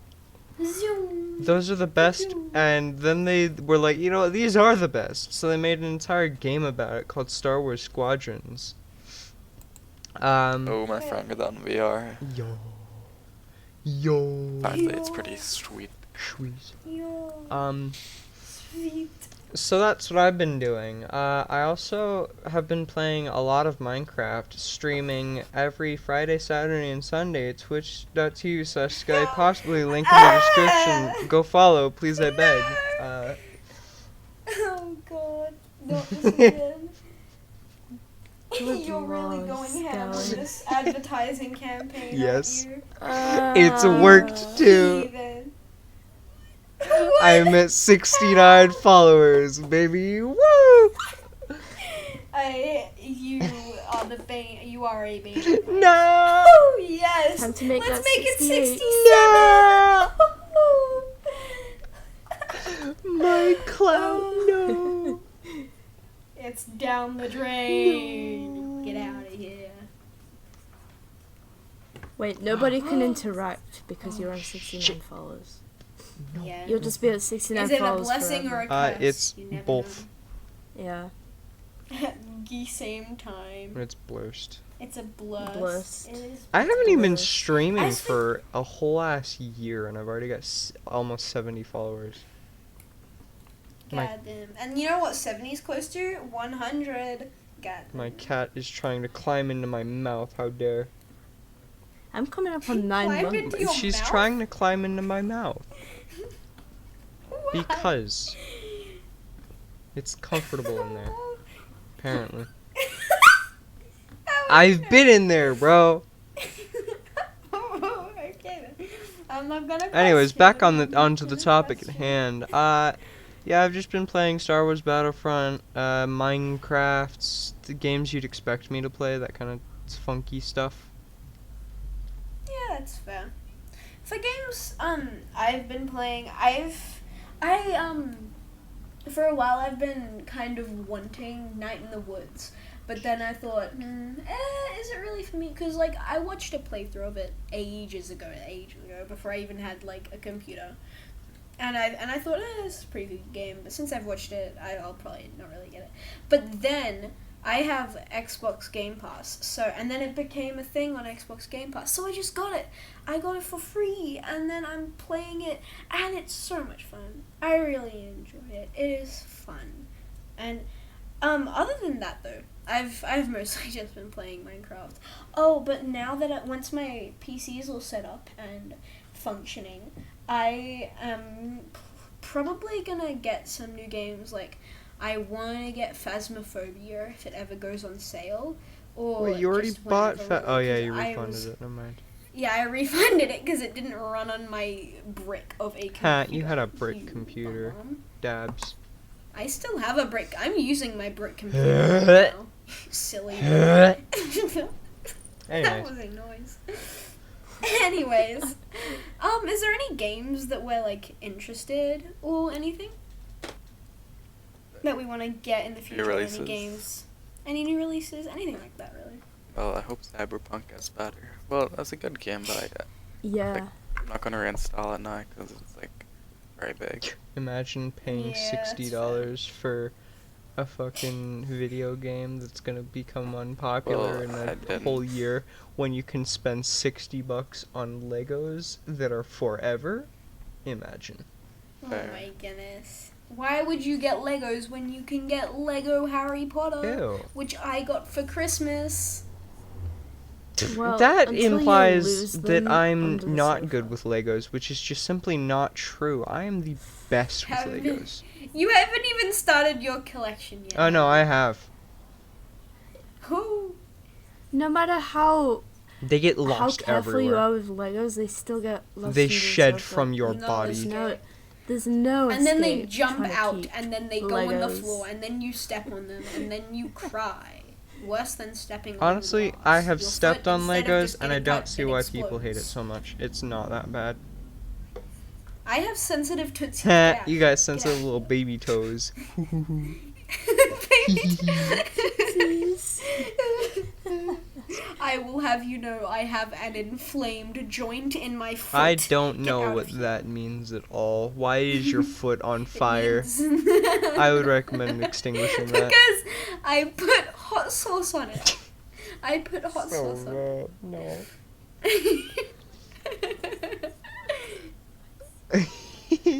Zoom. Those are the best, and then they were like, you know, these are the best. So they made an entire game about it called Star Wars Squadrons. Oh, my friend got that in VR. Yo. Apparently, it's pretty sweet. Sweet. Yo, sweet. So that's what I've been doing. I also have been playing a lot of Minecraft, streaming every Friday, Saturday, and Sunday at twitch.tv/Skelie, possibly link in the description. Go follow, please, I beg. Oh god, not this again. Good You're really lord, going ham on Skelie. this advertising campaign, Yes. aren't you? It's worked too. Heathen. I'm at 69 followers, baby. Woo! You are the Bayan. You are a Bayan. No! Oh yes. Time to make Let's that make 68. it 67. No! My cloud, no. It's down the drain. Get out of here. Wait, nobody can interact because you're on 69 followers. Yeah. You'll just be at 69 Is it a followers blessing or forever. a curse? It's You never both. Yeah. know. At the same time. It's blurst. It's a blust. Blust. It is. I haven't even been Blurst. streaming I spent- for a whole ass year, and I've already got almost 70 followers. My- Goddamn. And you know what 70 is close to? 100. God. My cat is trying to climb into my mouth. How dare? I'm coming up on 9 Climb months. into your She's mouth? trying to climb into my mouth Why? because it's comfortable in there. Apparently, I've been in there, bro. Okay then. I'm not gonna. Anyways, question back it. on the I'm not onto the gonna topic at question hand. Yeah, I've just been playing Star Wars Battlefront, Minecraft, the games you'd expect me to play, that kind of funky stuff. Yeah, that's fair. For games, I've been playing. For a while I've been kind of wanting Night in the Woods, but then I thought, is it really for me? Because like I watched a playthrough of it ages ago, before I even had like a computer, and I thought, this is a pretty good game. But since I've watched it, I'll probably not really get it. But then I have Xbox Game Pass, and then it became a thing on Xbox Game Pass, so I just got it. I got it for free, and then I'm playing it, and it's so much fun. I really enjoy it. It is fun, and other than that though, I've mostly just been playing Minecraft. Oh, but now that once my PC is all set up and functioning, I am probably gonna get some new games. Like I want to get Phasmophobia if it ever goes on sale or Wait, you already just bought whenever, Oh yeah, 'cause you I refunded was- it. Never mind. Yeah, I refunded it because it didn't run on my brick of a computer. Ha, you had a brick You computer. bum. Dabs. I still have a brick. I'm using my brick computer right now. Silly. That Anyways. was a noise. Anyways, is there any games that we're like interested or anything that we want to get in the future? releases. Any games? Any new releases? Anything like that, really? Well, I hope Cyberpunk gets better. Well, that's a good game, but Yeah. I'm not gonna reinstall it now because it's like very big. Imagine paying Yeah, that's $60 for a fucking video game that's gonna become unpopular Well, I in a didn't. whole year when you can spend $60 on Legos that are forever. Imagine. Fair. Oh my goodness. Why would you get Legos when you can get Lego Harry Potter, Ew. which I got for Christmas? Well, That until you implies lose that them I'm under the not sofa. good with Legos, which is just simply not true. I am the best with Have- Legos. You haven't even started your collection yet. Oh no, I have. Who? No matter how They get lost careful you everywhere. are with Legos, they still get lost. They under the shed sofa. from your No, body. There's no And then they escape jump trying to out, keep and then they go on the Legos. floor, and then you step on them, and then you cry. Worse than stepping on Honestly, glass. I have Your stepped foot, on instead of Legos, just and I getting don't cut, see it why people hate it explodes. so much. It's not that bad. I have sensitive tootsies. Heh, Get you out. got Get sensitive out. little baby toes. Baby toes. I will have you know I have an inflamed joint in my foot. I don't Get know out what of here. that means at all. Why is your foot on It fire? means- I would recommend extinguishing that. Because I put hot sauce on it. I put hot sauce on it. No.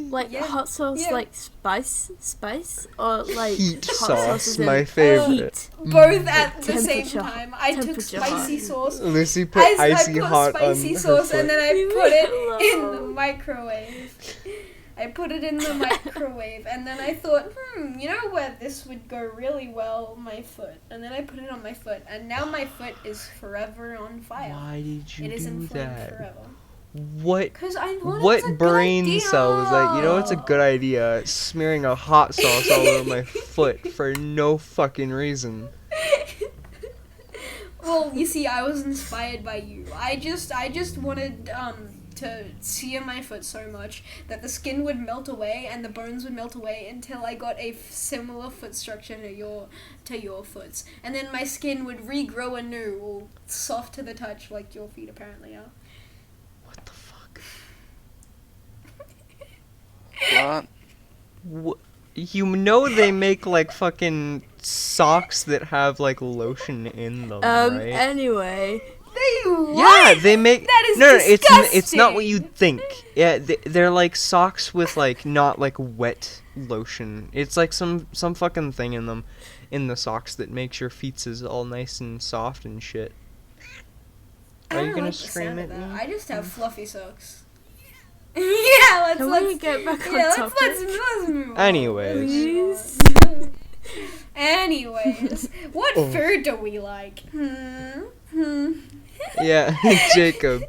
Like Yeah. hot sauce, Yeah. like spice, or like Heat hot sauce, as in my favorite. Heat. Both at the same Temperature- time. I took temperature spicy hot. sauce. Lucy put I icy put hot on spicy her sauce foot. and then I Leave put me it in the alone. microwave. I put it in the microwave and then I thought, you know where this would go really well? My foot. And then I put it on my foot and now my foot is forever on fire. Why did you It is do inflamed that? forever. What? Because I thought it was What a good brain idea. cell was that? You know, it's a good idea. Smearing a hot sauce all over my foot for no fucking reason. Well, you see, I was inspired by you. I just wanted to sear my foot so much that the skin would melt away and the bones would melt away until I got a similar foot structure to your foot's, and then my skin would regrow anew, all soft to the touch, like your feet apparently are. What the fuck? What? You know they make like fucking socks that have like lotion in them, right? Anyway, Yeah, they make. That is no, it's not what disgusting. you think. Yeah, they're like socks with like not like wet lotion. It's like some fucking thing in them, in the socks that makes your feet all nice and soft and shit. I Are don't you gonna like the scream sound at of that. me? I just have fluffy socks. Yeah, can we get back on let's topic? move on. Anyways. Anyways, what Oh. food do we like? Yeah, Jacob.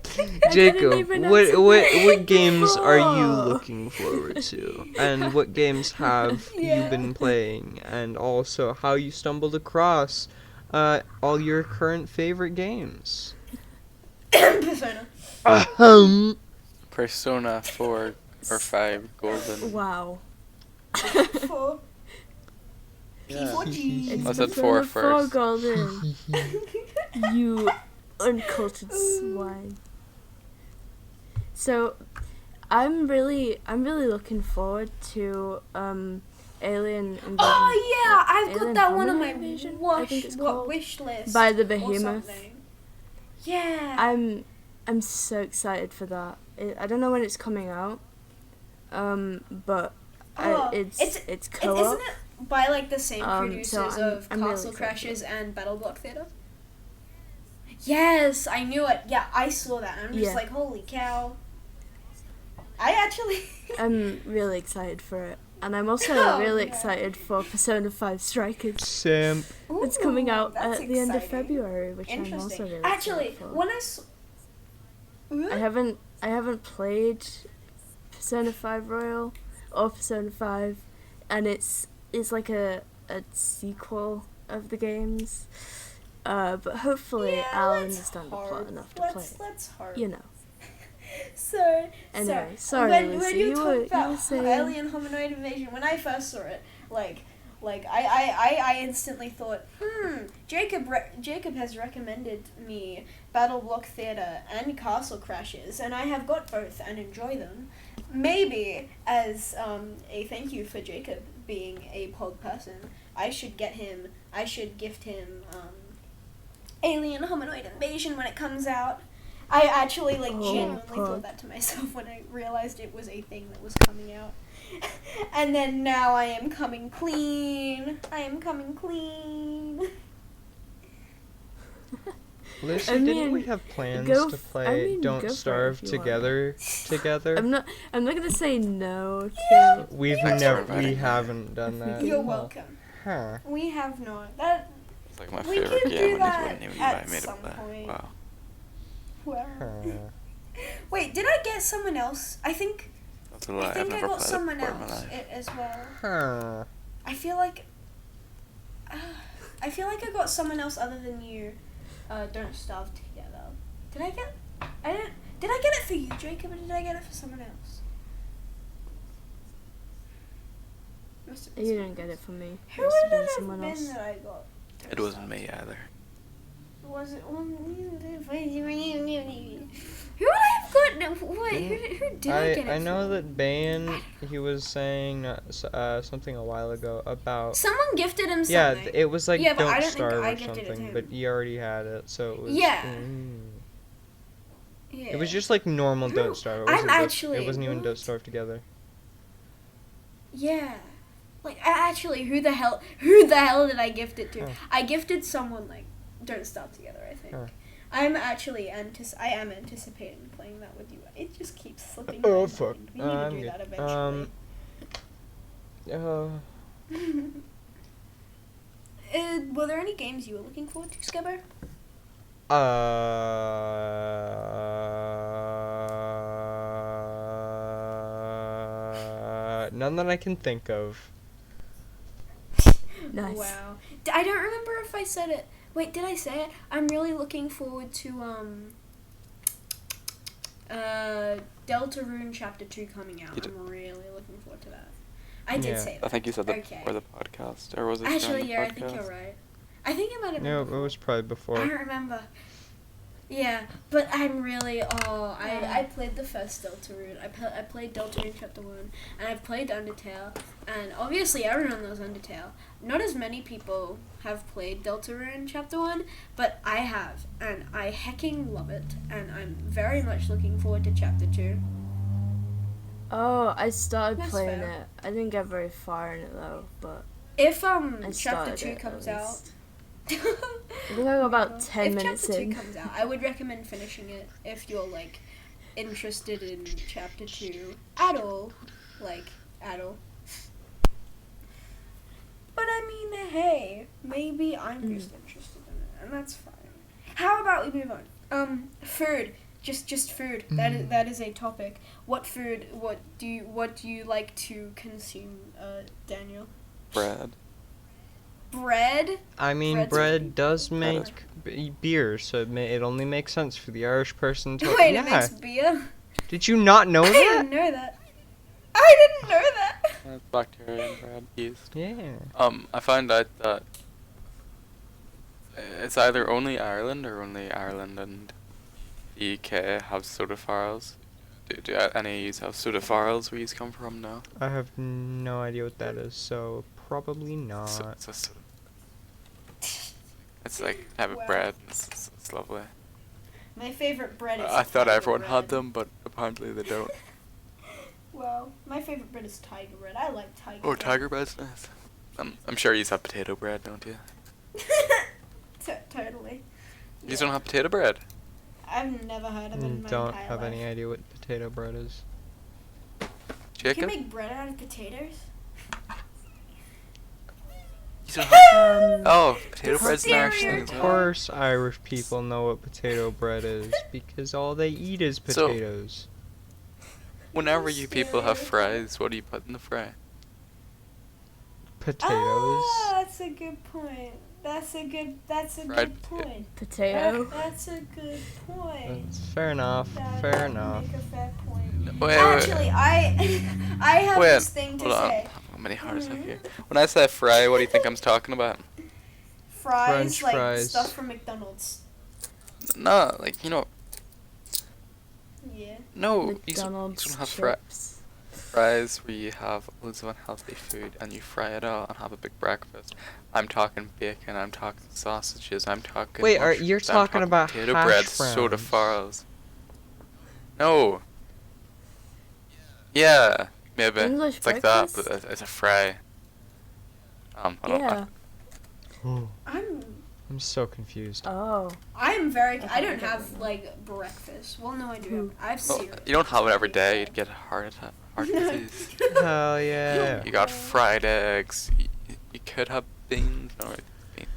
Jacob, even what answer what games are you before. looking forward to? And what games have Yeah. you been playing? And also how you stumbled across all your current favorite games? Persona. Persona 4 or 5 Golden. wow. 4. P4G. It's I said Persona 4 4 first. Golden. You uncultured swine. So, I'm really looking forward to Alien Invasion. Oh yeah, I've got Alien that one on Homeland my Invasion, I wash, think it's what, called. wish list. By the or Behemoth. something. Yeah. I'm so excited for that. I don't know when it's coming out, but Oh, it's Isn't co-op. it by like the same So producers of I'm really Castle excited. Crashers and Battle Block Theater? Yes, I knew it. Yeah, I saw that. I'm just Yeah. like, holy cow. I actually. I'm really excited for it. And I'm also Oh, really no. excited for Persona 5 Strikers. Simp. It's coming Ooh, out that's at the end of exciting. February, which I'm also Interesting. really Actually, excited for. when I haven't played Persona 5 Royal or Persona 5, and it's like a sequel of the games. But hopefully Yeah, I'll let's understand the hope. plot enough to play it. Let's hope. You know. So, Anyway, so sorry, when Lucy, you you talk were about saying... alien hominoid invasion, when I first saw it, I instantly thought, Jacob has recommended me Battle Block Theatre and Castle Crashes, and I have got both and enjoy them. Maybe as a thank you for Jacob being a Pog person, I should gift him Alien Hominoid Invasion when it comes out. I actually genuinely thought that to myself when I realized it was a thing that was coming out. And then now I am coming clean. Lucy, I didn't mean, we have plans go to f- play I mean, Don't go for it Starve if you want. together? I'm not gonna say no to... We Thanks for inviting me. haven't done that. You're Oh. welcome. Huh. We have not. That It's like my we favorite can game do when you that wouldn't even at invite me to some play. point. Wow. well. Huh. Wait, did I get someone else? I think That's a lie. I've I never got played someone it before in my else life. as well. Huh. I feel like I got someone else other than you. Don't Starve together. Did I get? Did I get it for you, Jacob, or did I get it for someone else? Must have been You someone didn't get else. it from me. Who Must would have been it have someone been else. that I got? It wasn't me either. Was it one? Who would I have gotten? Wait, who did I get it I know from? that Bayan, he was saying something a while ago about... Someone gifted him something. Yeah, it was like Yeah, but I Don't don't think Starve I or gifted it to something, him. but he already had it, so it was... Yeah. It Yeah. was just like normal Who- Don't Starve. It I'm wasn't actually- it wasn't even what? Don't Starve together. Yeah. Actually, who the hell did I gift it to? Huh. I gifted someone Don't Stop Together, I think. Huh. I am anticipating playing that with you. It just keeps slipping. Oh, my fuck. mind. We need to I'm do good. that eventually. Were there any games you were looking forward to, Skubber? None that I can think of. Nice. Wow. I don't remember if I said it. Wait, did I say it? I'm really looking forward to Deltarune Chapter 2 coming out. You did- I'm really looking forward to that. I did Yeah. say that. I think you said that Okay. before the podcast, or was it Actually, during the yeah, podcast? I think you're right. I think it might have been. No, it before. was probably I before. don't remember. Yeah, but I'm really. I played the first Deltarune. I played Deltarune Chapter 1, and I've played Undertale, and obviously everyone knows Undertale. Not as many people have played Deltarune Chapter 1, but I have, and I hecking love it, and I'm very much looking forward to Chapter 2. Oh, I started That's playing fair. it. I didn't get very far in it though, but If I Chapter started 2 it, comes at out. least. I think I got about 10 if minutes Chapter 2 in. comes out, I would recommend finishing it if you're interested in Chapter 2 at all. At all. But I mean, hey, maybe I'm just interested in it, and that's fine. How about we move on? Food. Just food. That is a topic. What food? What do you like to consume, Daniel? Bread. Bread. I mean, Bread's bread really does good. make beer, so it only makes sense for the Irish person to... Wait, yeah. it makes beer. Did you not know I that? didn't know that. I didn't know that. Bacteria in bread, yeast. Yeah. I found out that it's either only Ireland or only Ireland and the UK have soda farls. Do any of you have soda farls where you come from? No. I have no idea what that is, so probably not. So, it's a soda. It's like a type of Wow. bread. It's lovely. My favorite bread is. I thought Tiger everyone bread. had them, but apparently they don't. Well, my favorite bread is Tiger bread. I like Tiger. Oh, bread. tiger bread's nice. I'm sure you have potato bread, don't you? Totally. You don't have potato bread. I've never heard of it in my Don't entire have life. any idea what potato bread is. You can Jacob? make bread out of potatoes? You don't have- Um, Oh, potato It's bread's an Irish thing Of as well. course, Irish people know what potato bread is because all they eat is So- potatoes. Whenever you people have fries, what do you put in the fry? Potatoes. Ah, that's a good point. That's a Fried good point. potato. That's a good point. That's fair enough. That Fair would enough. Make a fair point. Wait, Actually, I I have wait, this thing to hold on. say. How many hearts Mhm. have here? When I say fry, what do you think I'm talking about? Fries, French like fries. stuff from McDonald's. No, like, you know, Yeah. no, you McDonald's don't have chips. fries where you have loads of unhealthy food and you fry it all and have a big breakfast. I'm talking bacon, I'm talking sausages, I'm talking Wait, mushrooms, you're I'm talking about potato hash bread, soda browns. farls. No. Yeah, maybe. English It's like that, breakfast? but it's a fry. I don't Yeah. I'm so confused. Oh. I'm very. I Okay, don't okay, have okay. like breakfast. Well, no, I do. Hmm. I have Well, cereal. you don't have it every day, you'd get a heart attack, heart disease. Hell yeah. You got fried eggs, you could have beans, no, beans.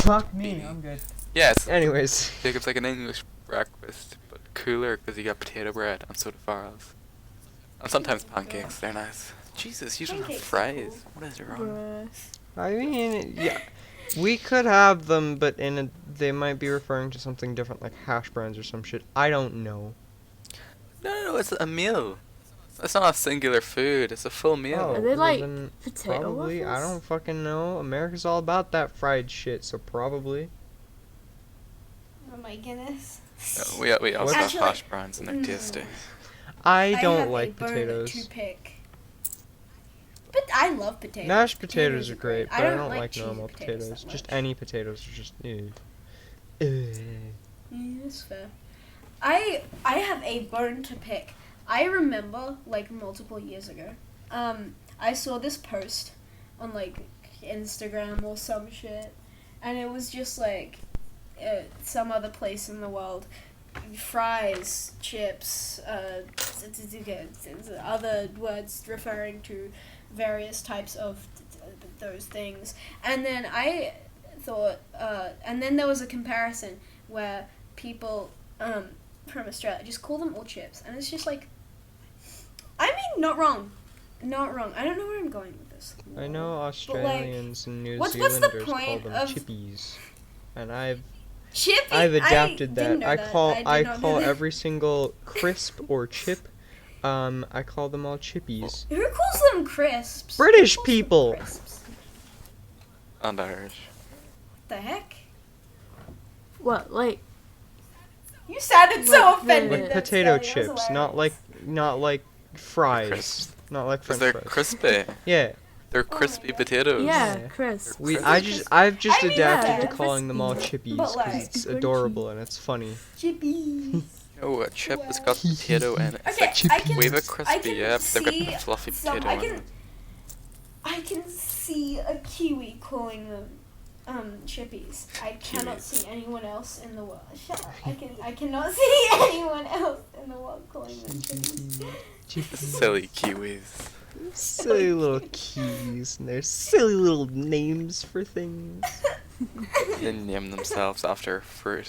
Fuck me, I'm good. Yes, Anyways. Jacob's like an English breakfast, but cooler because you got potato bread and soda farls. And sometimes pancakes, they're nice. Jesus, you don't have Pancakes are fries. cool. What is wrong? Bruh. I mean, yeah. We could have them, but they might be referring to something different, like hash browns or some shit. I don't know. No, it's a meal. It's not a singular food, it's a full meal. Oh, Are they well like then potato probably. I waffles? don't fucking know. America's all about that fried shit, so probably. Oh my goodness. We also have Actually- hash browns and they're Mm. tasty. I have don't a like bone potatoes. to pick. But I love potatoes. Mashed potatoes are great, but I don't like like cheesy normal potatoes potatoes. that Just much. any potatoes are just. Ew. Yeah, that's fair. I have a bone to pick. I remember like multiple years ago. I saw this post on like Instagram or some shit, and it was just like some other place in the world, fries, chips, other words referring to various types of those things, and then I thought, and then there was a comparison where people from Australia just call them all chips, and it's just like, I mean, not wrong. I don't know where I'm going with this. I know Australians and New what's the Zealanders call point them of- chippies, and I've Chippy. adapted I didn't that. know I that. call did I not know call that. every single crisp or chip. I call them all chippies. Who calls them crisps? British Who calls them people. crisps? And Irish. The heck? What, like, You sounded so Like offended. the- Like then, potato Skelie. That was chips, not hilarious. like fries, Crisps. not like Because French they're fries. crispy. Yeah, They're Oh my crispy God. potatoes. yeah, Yeah. crisp. I've just I mean, adapted yeah, to they're calling them all crispy. chippies But, because like, it's crunchy. adorable and it's funny. Chippies. No, a chip has got potato in it. It's Okay, like I can. way bit I crispy, can yeah, but they've got see the fluffy some. potato I in can. it. I can see a Kiwi calling them chippies. I cannot Kiwis. see anyone else in the world. Shut up. I cannot see anyone else in the world calling them chippies. Silly kiwis. Silly little keys and their silly little names for things. They name themselves after fruit.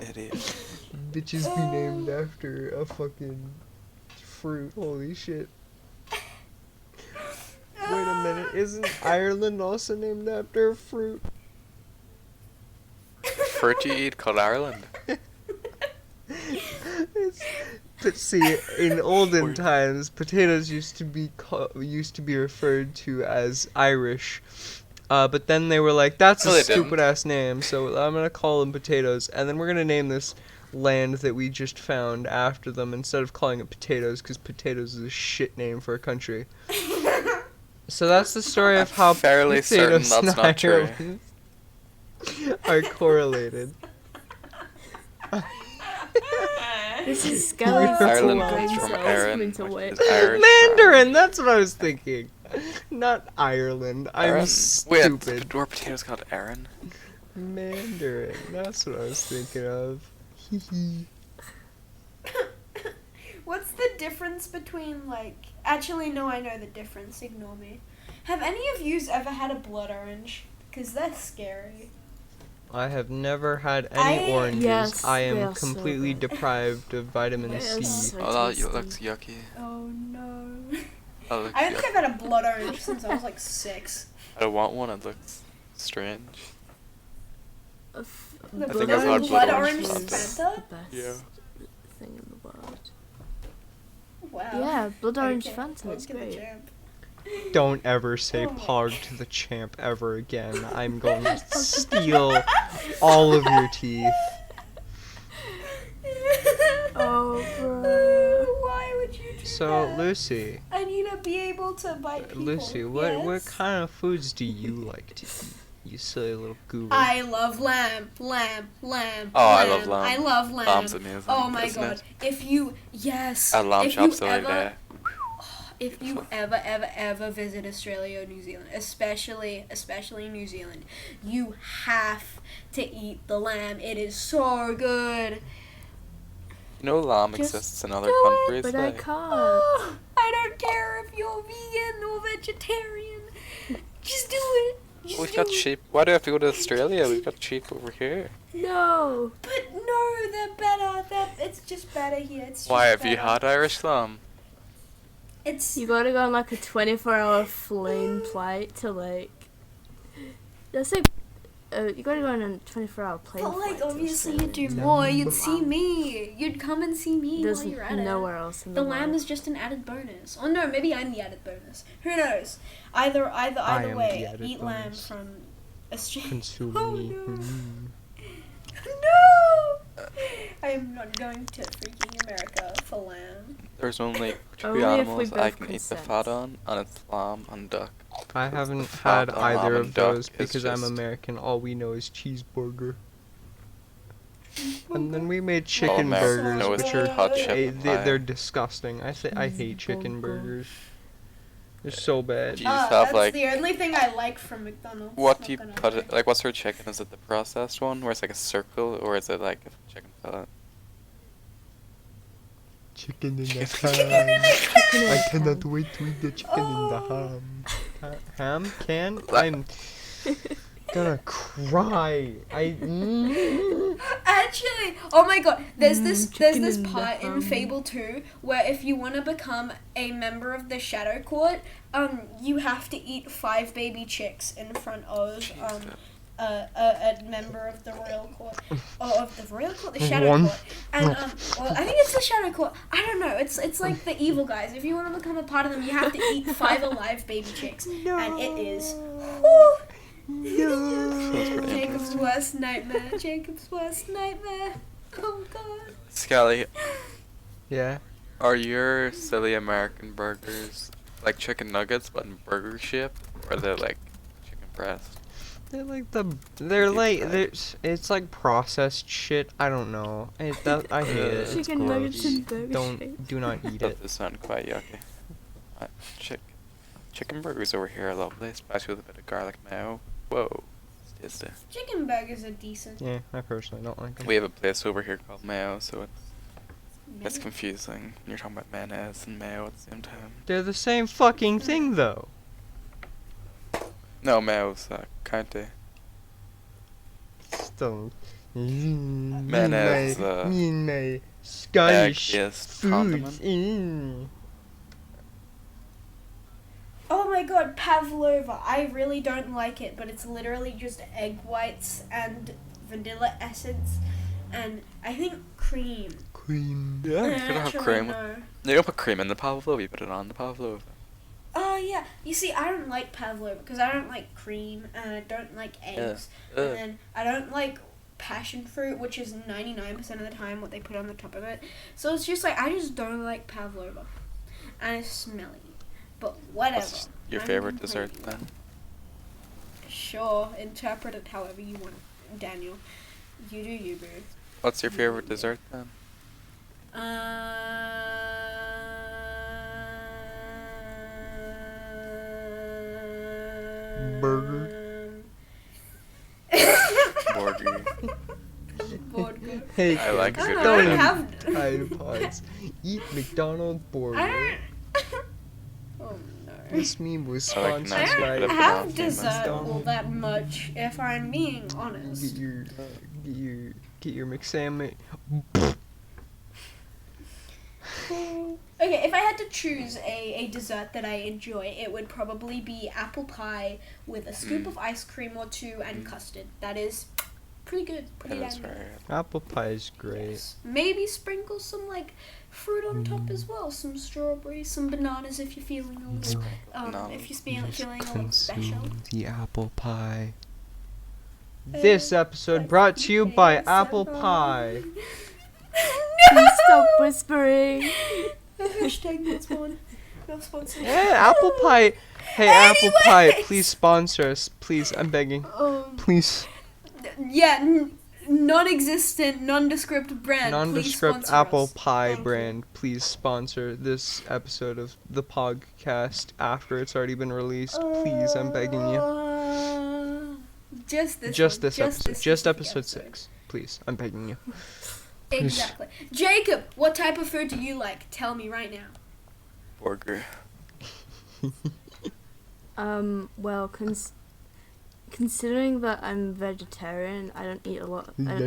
Idiot. Bitches be named after a fucking fruit. Holy shit. Wait a minute, isn't Ireland also named after a fruit? Fruit you eat called Ireland. But see, in olden Word. times, potatoes used to be referred to as Irish. But then they were like, that's No, a they didn't. stupid ass name, so I'm gonna call them potatoes, and then we're gonna name this land that we just found after them instead of calling it potatoes, because potatoes is a shit name for a country. So that's the story of how Fairly certain potatoes that's and not true. Ireland are correlated. This is Skelly Ireland allowing comes from themselves Erin, into which wit. is Irish. Mandarin, that's what I was thinking. Not Ireland. I'm Erin? stupid. Wait, were potatoes called Erin? Mandarin, that's what I was thinking of. What's the difference between like? Actually, no, I know the difference. Ignore me. Have any of you ever had a blood orange? Because they're scary. I have never had any oranges. Yes, I they am are so completely good. deprived of vitamin They are C. so Oh, that tasty. looks yucky. Oh no. That looks I don't think yucky. I've had a blood orange since I was like 6. I don't want one. It looks strange. The think blood, I've had blood blood orange orange is Fanta? the best Yeah. thing in the world. Wow. Yeah, blood orange Okay, Fanta, let's it's get the great. champ. Don't ever say Oh my Pog to the champ ever again. I'm going to steal all of your teeth. Oh, bro. Why would you do So, that? Lucy, I need to be able to bite people. Lucy, what Yes? kind of foods do you like to eat? You silly little goober. I love lamb. Oh, I love lamb. I love lamb. Lamb's amazing. Oh my isn't god. it? If you, yes. I had lamb if chops you the other ever, day. if you ever visit Australia or New Zealand, especially New Zealand, you have to eat the lamb. It is so good. You know lamb Just exists in other do it, countries. But I like- can't. I don't care if you're vegan or vegetarian. Just do it. Just We've do got it. sheep. Why do I have to go to Australia? We've got sheep over here. No. But no, they're better. It's just better here. It's just Why have you better. had Irish lamb? It's You gotta go on like a 24-hour flame flight to like. That's like. You gotta go on a 24-hour plane but flight. like to obviously you'd do Australia. more. You'd see Lamb. me. You'd come and see me There's while you're at nowhere it. else in The the lamb world. is just an added bonus. Oh no, maybe I'm the added bonus. Who knows? Either am way, the added eat lamb bonus. from Australia. Consume Oh me. no. Mm. No! I am not going to freaking America for lamb. There's only two Only if we animals I both can eat the consent. fat on, and it's lamb and duck. I haven't fat had on either lamb of and duck those is because I'm just- American. All we know is cheeseburger. And then we made chicken Americans burgers, know is which are hot chicken pie. they're disgusting. I hate chicken burgers. They're so bad. Do you just have that's like the only thing I like from McDonald's. what not do you gonna put lie. it like? What sort of chicken is it? The processed one, where it's like a circle, or is it like a chicken fillet? Chicken in the Chicken in ham. a can. I cannot wait to eat the chicken in the Oh. ham. Ham can? I'm gonna cry. Actually, oh my god, there's this chicken in the part in ham. Fable 2 where if you want to become a member of the Shadow Court, you have to eat 5 baby chicks in front of Jesus. a member of the Royal Court, or of the Royal Court, the Shadow One. Court, and well, I think it's the Shadow Court. I don't know. It's like the evil guys. If you want to become a part of them, you have to eat 5 alive baby chicks, and it is. Whew. Sounds pretty Jacob's interesting. worst nightmare. Jacob's worst nightmare. Oh god. Skelie, Yeah. are your silly American burgers like chicken nuggets but in burger shape, or are they like chicken breast? They're like it's like processed shit. I don't know. I hate it. It's Chicken nuggets gross. and burger shape. Do not eat That it. does sound quite yucky. Chicken burgers over here are lovely, especially with a bit of garlic mayo. Whoa, it's tasty. Chicken burgers are decent. Yeah, I personally don't like them. We have a place over here called Mayo, so it's confusing. You're talking about mayonnaise and mayo at the same time. They're the same fucking thing though. No, mayo's county. Still. Mayonnaise, Me and my Scottish egg-based foods. condiment. Oh my god, pavlova. I really don't like it, but it's literally just egg whites and vanilla essence and I think cream. Cream. Yeah, you could have Actually, cream. no. You don't put cream in the pavlova, you put it on the pavlova. Oh yeah. You see, I don't like pavlova because I don't like cream and I don't like eggs. Ugh. And then I don't like passion fruit, which is 99% of the time what they put on the top of it. So it's just like, I just don't like pavlova. And it's smelly. But whatever. What's your I'm favorite dessert complaining. then? Sure, interpret it however you want, Daniel. You do you, boo. What's your favorite dessert then? Burger. Burger. Burger. Hey, I like a I good don't know, I burger. have. Tide Pods. Eat McDonald's burger. I don't. Oh no. This meme was I like sponsored I nuts. by. don't But have not dessert famous. all that much, if I'm being honest. Get your McSandwich. Okay, if I had to choose a dessert that I enjoy, it would probably be apple pie with a scoop of ice cream or two and custard. That is pretty good. Pretty That is damn good. right. Apple pie is great. Yes. Maybe sprinkle some like fruit on top as well. Some strawberries, some bananas if you're feeling a little if you're feeling a little special. Consume the apple pie. This episode brought to you by Apple Pie. Please stop whispering. Hashtag not spawn. Not sponsored. Yeah, Apple Pie. Hey, Apple Pie, please sponsor us. Please, I'm begging. Please. Yeah, non-existent, nondescript brand. Please Nondescript sponsor Apple us. Pie Thank you. brand, please sponsor this episode of the PogCast after it's already been released. Please, I'm begging you. Just this. Just one. this episode. this Just specific episode 6. Please, I'm begging you. Exactly. Jacob, what type of food do you like? Tell me right now. Burger. Well, considering that I'm vegetarian, I don't eat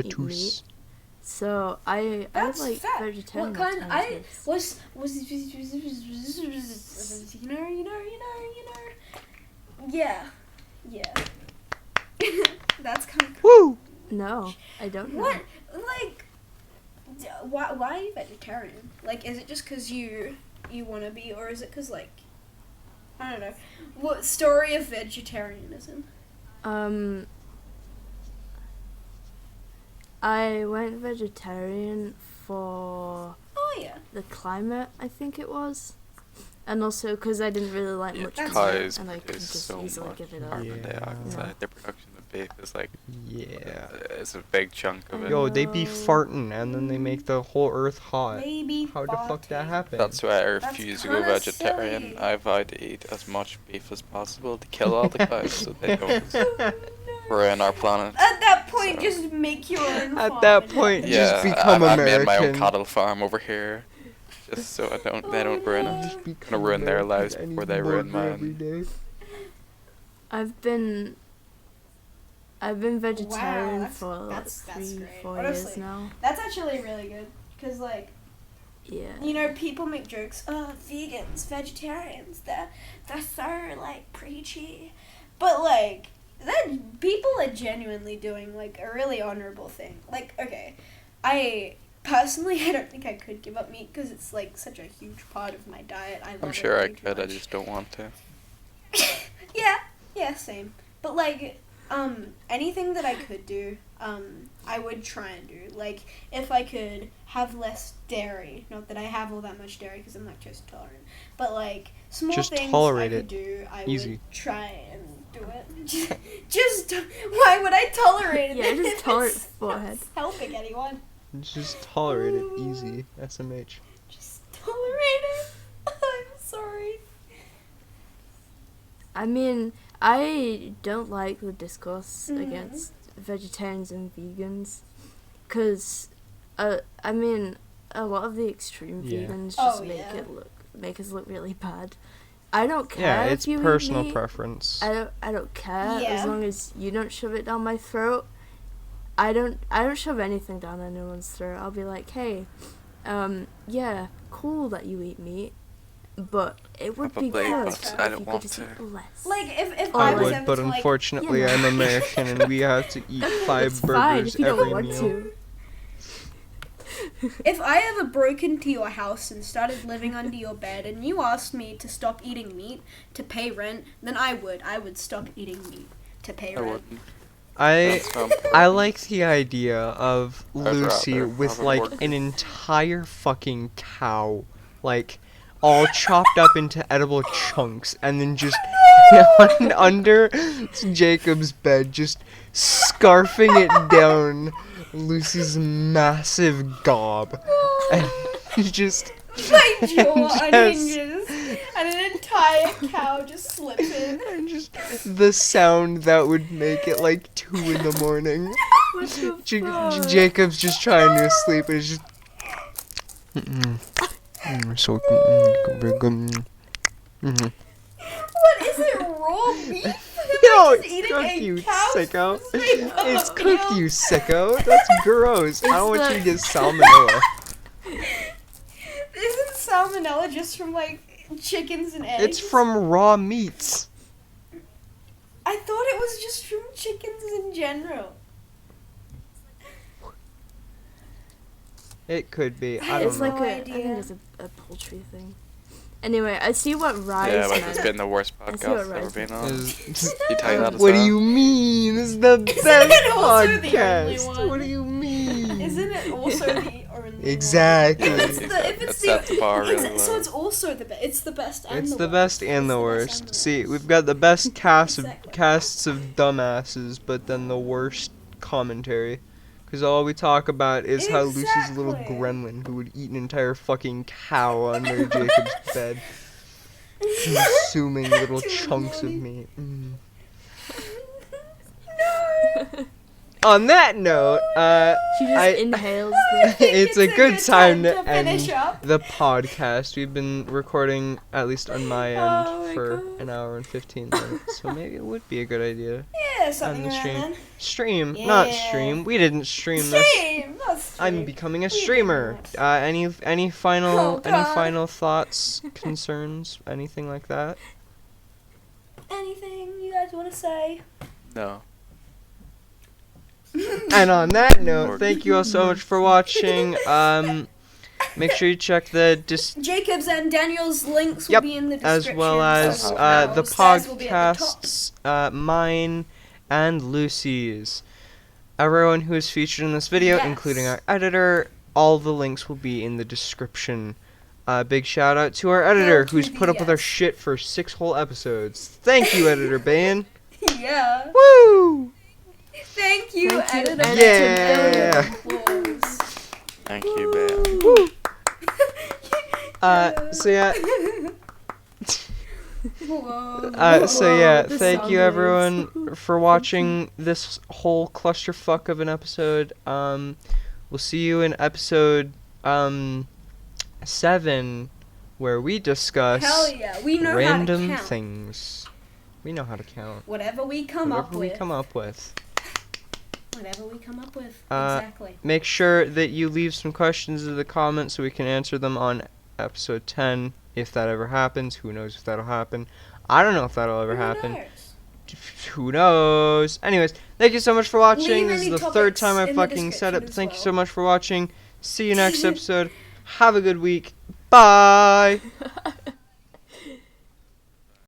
eat meat. So I That's like fair. vegetarian What kind? I alternatives. was yeah. That's kind of Woo! No, I don't know. what like. Why are you vegetarian? Like, is it just because you want to be, or is it because like I don't know. What story of vegetarianism? I went vegetarian for Oh yeah. the climate, I think it was, and also because I didn't really like much That's meat, Cows and I could produce just so easily much give it up. carbon Yeah. dioxide. The production of beef is like Yeah. it's a big chunk of it. Yo, they be No. farting and then they make the whole earth hot. Maybe. How the fuck that happen? That's why I That's refuse to go kinda vegetarian. silly. I vow to eat as much beef as possible to kill all the cows so they don't ruin our planet. At that point, So- just make your own. At farm that and- point, Yeah, just become I made my own American. cattle farm over here, just so they don't ruin it. Just Gonna become ruin their American. lives I need before they ruin burger every mine. day. I've been vegetarian that's- for like that's 3-4 great. years Honestly. now. That's actually really good, cause like Yeah. you know people make jokes. Oh, vegans, vegetarians, they're so like preachy, but like that people are genuinely doing like a really honorable thing. Like okay, I personally I don't think I could give up meat because it's like such a huge part of my diet. I love I'm it sure I way too could, I much. just don't want to. Yeah, same. But like, anything that I could do, I would try and do. Like, if I could have less dairy, not that I have all that much dairy because I'm lactose intolerant, but like small Just things tolerate I it. could do, I Easy. would try and do it. just why would I tolerate it? Yeah, if just tolerate it's the forehead. not helping anyone. Just tolerate it. Easy. SMH. Just tolerate it. I'm sorry. I mean, I don't like the discourse Mhm. against vegetarians and vegans, because, I mean, a lot of the extreme Yeah. vegans Oh, just yeah. make us look really bad. I don't care Yeah, if it's you personal eat meat. preference. I don't care Yeah. as long as you don't shove it down my throat. I don't shove anything down anyone's throat. I'll be like, hey, yeah, cool that you eat meat, but it would be Probably, good but if I don't you want could just to. eat less. Like if Oh, I I was would, ever but to, like, unfortunately you know. I'm American and we have to eat 5 It's fine burgers if you every don't want meal. to. If I ever broke into your house and started living under your bed and you asked me to stop eating meat to pay rent, then I would stop eating meat to pay I rent. wouldn't. I That's so important. I like the idea of I'd Lucy rather with have a like burger. an entire fucking cow, like all chopped up into edible chunks, and then just under Jacob's bed, just scarfing it down Lucy's massive gob, and just My jaw Just- unhinges and an entire cow just slips in. and just the sound that would make it like 2 in the morning. What the fuck? Jacob's just trying to sleep and it's just. So very good. Mm-hmm. What is it? Raw beef? Am No, I it's just eating cooked, a you cow's sicko. pussy? It's cooked, you sicko. That's gross. I don't want It's you to get salmonella. Isn't salmonella just from like chickens and eggs? It's from raw meats. I thought it was just from chickens in general. It could be. I don't It's know. like No I think idea. it's a poultry thing. Anyway, I see what Rise Yeah, like meant. it's been the worst I see what podcast I've ever Rise been meant. on. Is- You tell you that What do as you mean? This is the Isn't best it also the only podcast. one? What do you mean? Isn't it also the only Exactly. one? If It it's sets the bar really so low. it's also the best. It's the best and It's the the worst. best and It's the best worst. and the See, worst. we've got the best Exactly. casts of dumbasses, but then the worst commentary. Because all we talk about is how Lucy's a little Exactly. gremlin who would eat an entire fucking cow under Jacob's bed, consuming little Too chunks of funny. meat. Mm. No. On that note, She just I- inhales I the. think it's a good time to finish end up. the podcast. We've been recording, at least on my end, Oh my for God. an hour and 15 minutes. So maybe it would be a good idea. Yeah, something the around stream. then. Stream, not Yeah. stream. We didn't stream this. Stream, not stream. I'm becoming a We did streamer. not. Any final Oh, God. thoughts, concerns, anything like that? Anything you guys want to say? No. And on that note, Lord. thank you all so much for watching. Make sure you check the Jacob's and Daniel's links will Yep, be in the as description. well as so the those guys will be at the top. podcasts, mine and Lucy's. Everyone who is featured in this video, Yes. including our editor, all the links will be in the description. Big shout out to our editor, to who's the put up with our yes. shit for 6 whole episodes. Thank you, editor Bayan. Yeah. Woo! Thank you, Thank you, editor. Yeah. Applause. Thank you, Bayan. Woo! So yeah, The thank sound you waves. everyone for watching this whole clusterfuck of an episode. We'll see you in episode 7, where we discuss Hell yeah, we know random how to count. things. We know how to count. Whatever we come up Whatever we with. come up with. Whatever we come up with. Uh, Exactly. Make sure that you leave some questions in the comments so we can answer them on episode 10, if that ever happens. Who knows if that'll happen? I don't know if that'll ever Who happen. knows? Who knows? Anyways, thank you so much for watching. Leave This is any the third topics time I in the fucking said it. description as Thank you well. so much for watching. See you next episode. Have a good week. Bye.